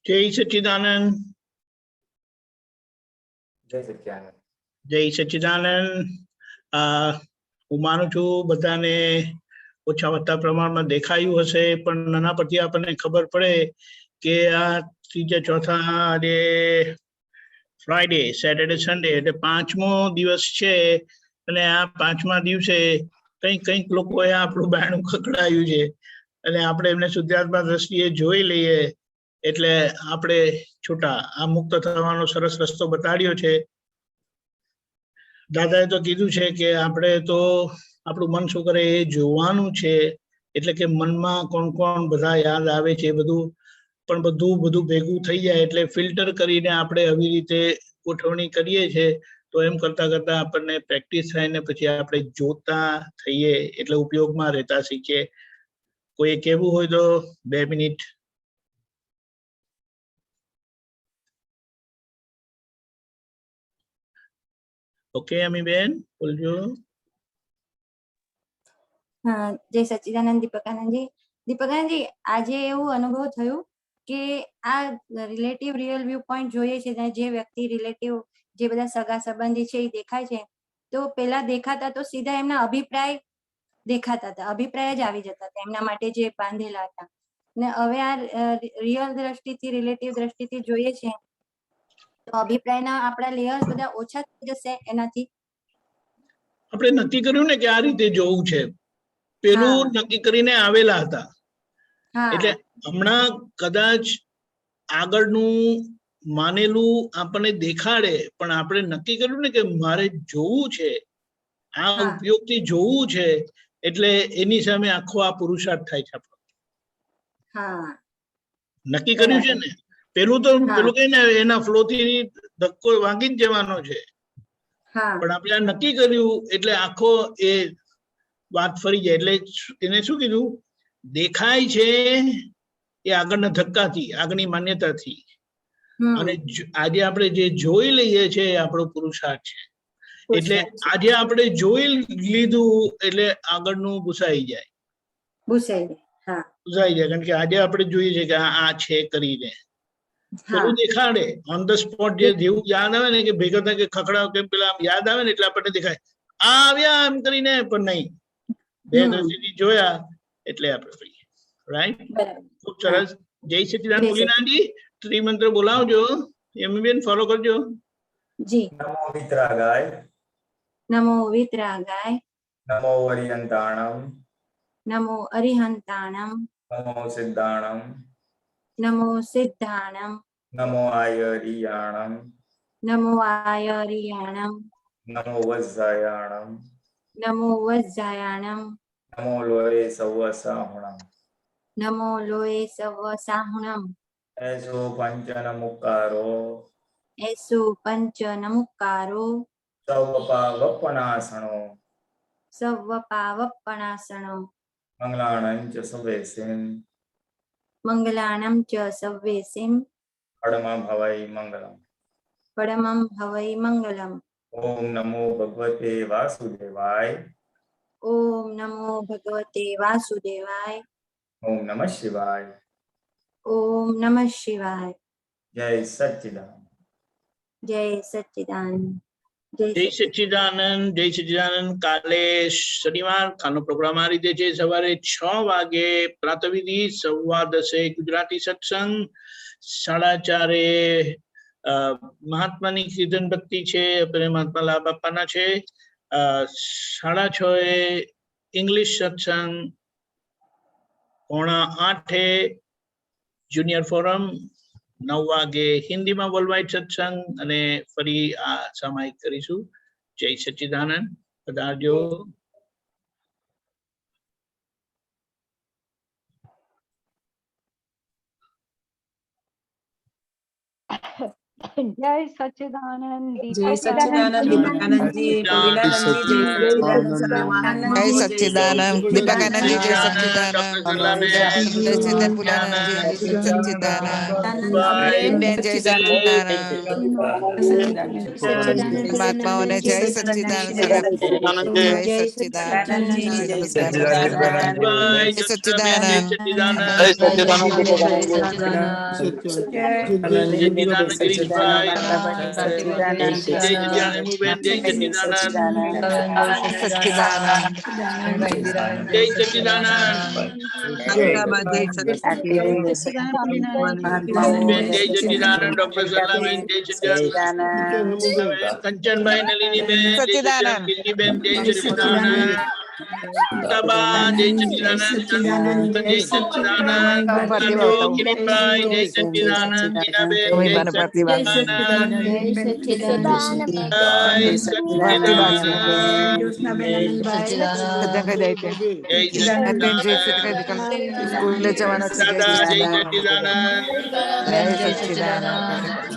જય સચ્ચિદાનંદ. જય સચ્ચિદાનંદ. જય સચ્ચિદાનંદ. હું માનું છું બધાને ઓછા વધતા પ્રમાણમાં દેખાયું હશે, પણ નાના પરથી આપણને ખબર પડે કે આ ત્રીજા ચોથા અને ફ્રાઈડે, સેટરડે, સન્ડે એટલે 5મો દિવસ છે. અને આ 5મા દિવસે કંઈક લોકોએ આપણું બાયણું ખખડાયું છે અને આપણે એમને શુદ્ધાત્મા દ્રષ્ટિએ જોઈ લઈએ એટલે આપણે છૂટા. આ મુક્ત થવાનો સરસ રસ્તો બતાડ્યો છે. દાદાએ તો કીધું છે કે આપણે તો આપણું મન શું કરે એ જોવાનું છે. એટલે કે મનમાં કોણ કોણ બધા યાદ આવે છે બધું, પણ બધું ભેગું થઈ જાય એટલે ફિલ્ટર કરીને આપણે આવી રીતે ગોઠવણી કરીએ છીએ. તો એમ કરતા કરતા આપણને પ્રેક્ટિસ થાય ને પછી આપણે જોતા થઈએ એટલે ઉપયોગમાં રહેતા શીખીએ. કોઈ કહેવું હોય તો 2 મિનિટ. ઓકે અમીબેન, બોલજો. હા, જય સચ્ચિદાનંદ દીપકાનંદજી. દીપકાનંદજી, આજે એવું અનુભવ થયું કે આ રિલેટિવ રિયલ વ્યૂ પોઈન્ટ જોઈએ છે ને, જે વ્યક્તિ રિલેટિવ, જે બધા સગા સંબંધી છે એ દેખાય છે, તો પેલા દેખાતા તો સીધા એમના અભિપ્રાય દેખાતા હતા, અભિપ્રાય જ આવી જતા હતા એમના માટે જે બાંધેલા હતા. ને હવે આ રિયલ દ્રષ્ટિથી, રિલેટિવ દ્રષ્ટિથી જોઈએ છે તો અભિપ્રાયના આપણા લેયર્સ બધા ઓછા થઈ જશે એનાથી. આપણે નક્કી કર્યું ને કે આ રીતે જોવું છે, પેલું નક્કી કરીને આવેલા હતા. એટલે હમણાં કદાચ આગળનું માનેલું આપણને દેખાડે, પણ આપણે નક્કી કર્યું ને કે મારે જોવું છે, આ ઉપયોગથી જોવું છે, એટલે એની સામે આખો આ પુરુષાર્થ થાય છે આપણો. નક્કી કર્યું છે ને, પેલું કઈ ને એના ફ્લો થી ધક્કો વાગી જ જવાનો છે, પણ આપણે આ નક્કી કર્યું એટલે આખો એ વાત ફરી જાય. એટલે એને શું કીધું, દેખાય છે એ આગળના ધક્કાથી, આગળની માન્યતાથી, અને આજે આપણે જે જોઈ લઈએ છીએ એ આપણો પુરુષાર્થ છે. એટલે આજે આપણે જોઈ લીધું એટલે આગળનું ભૂસાઈ જાય, ભૂસાઈ જાય. કારણ કે આજે આપણે જોઈએ છે કે આ છે કરીને પેલું દેખાડે ઓન ધ સ્પોટ, જેવું યાદ આવે ને કે ભેગા થાય કે ખખડાવ કે પેલા યાદ આવે ને એટલે આપણને દેખાય આ આવ્યા એમ કરીને, પણ નહીં, બે દ્રષ્ટિથી જોયા એટલે આપણે ફરી. રાઈટ, ખૂબ સરસ. જય સચ્ચિદાનંદ. પુલિનાજી, ત્રિમંત્ર બોલાવજો. એમ ફોલો કરજો. જી. નમો વિતરાગાય. નમો વિતરાગાય. નમો અરિહંતાણમ. નમો અરિહંતાણમ. નમો સિદ્ધાણમ. નમો સિદ્ધાણમ. નમો આયરિયાણમ. નમો આયરિયાણમ. નમો વજ્જાયાણમ. નમો વજ્જાયાણમ. નમો લોય સવસાહુણમ. નમો લોય સવસાહુણમ. એસો પંચ નમુકારો. એસો પંચ નમુકારો. સવપાવપનાસણો. સવપાવપનાસણો. મંગલાણં ચ સવેસિમ. મંગલાણં ચ સવેસિમ. પડમા ભવૈ મંગલમ. પડમં ભવૈ મંગલમ. ઓમ નમો ભગવતે વાસુદેવાય. ઓમ નમો ભગવતે વાસુદેવાય. ઓમ નમઃ શિવાય. ઓમ નમઃ શિવાય. જય સચ્ચિદાનંદ. જય સચ્ચિદાનંદ. જય સચ્ચિદાનંદ. જય સચ્ચિદાનંદ. કાલે શનિવાર, કાલનો પ્રોગ્રામ આ રીતે છે. સવારે 6 વાગે પ્રાતઃવિધિ, 10:15 ગુજરાતી સત્સંગ, 4:30 મહાત્માની કીર્તન ભક્તિ છે, મહાત્મા લાભ આપવાના છે. 6:30 ઇંગ્લિશ સત્સંગ, 7:45 જુનિયર ફોરમ, 9 વાગે હિન્દીમાં વર્લ્ડવાઇડ સત્સંગ, અને ફરી આ સામાયિક કરીશું. જય સચ્ચિદાનંદ. પધારજો. जय सच्चिदानंद जय सच्चिदानंद दीपकानंद जी, पुलिनानंद जी, जय सच्चिदानंद सनातन जय सच्चिदानंद दीपकानंद जी, जय डॉक्टर सच्चिदानंद सलाम जय चेतन पुलानंद जी, जय सच्चिदानंद जय जय सच्चिदानंद महात्माओं ने जय सच्चिदानंद जय सच्चिदानंद नमस्कार जय सच्चिदानंद डॉक्टर सलाम कंचन भाई नलिनी बेन सच्चिदानंद जय सच्चिदानंद जय सच्चिदानंद जय सच्चिदानंद भाई जय सच्चिदानंद टीना बेन जय सच्चिदानंद स्कूल जय सच्चिदानंद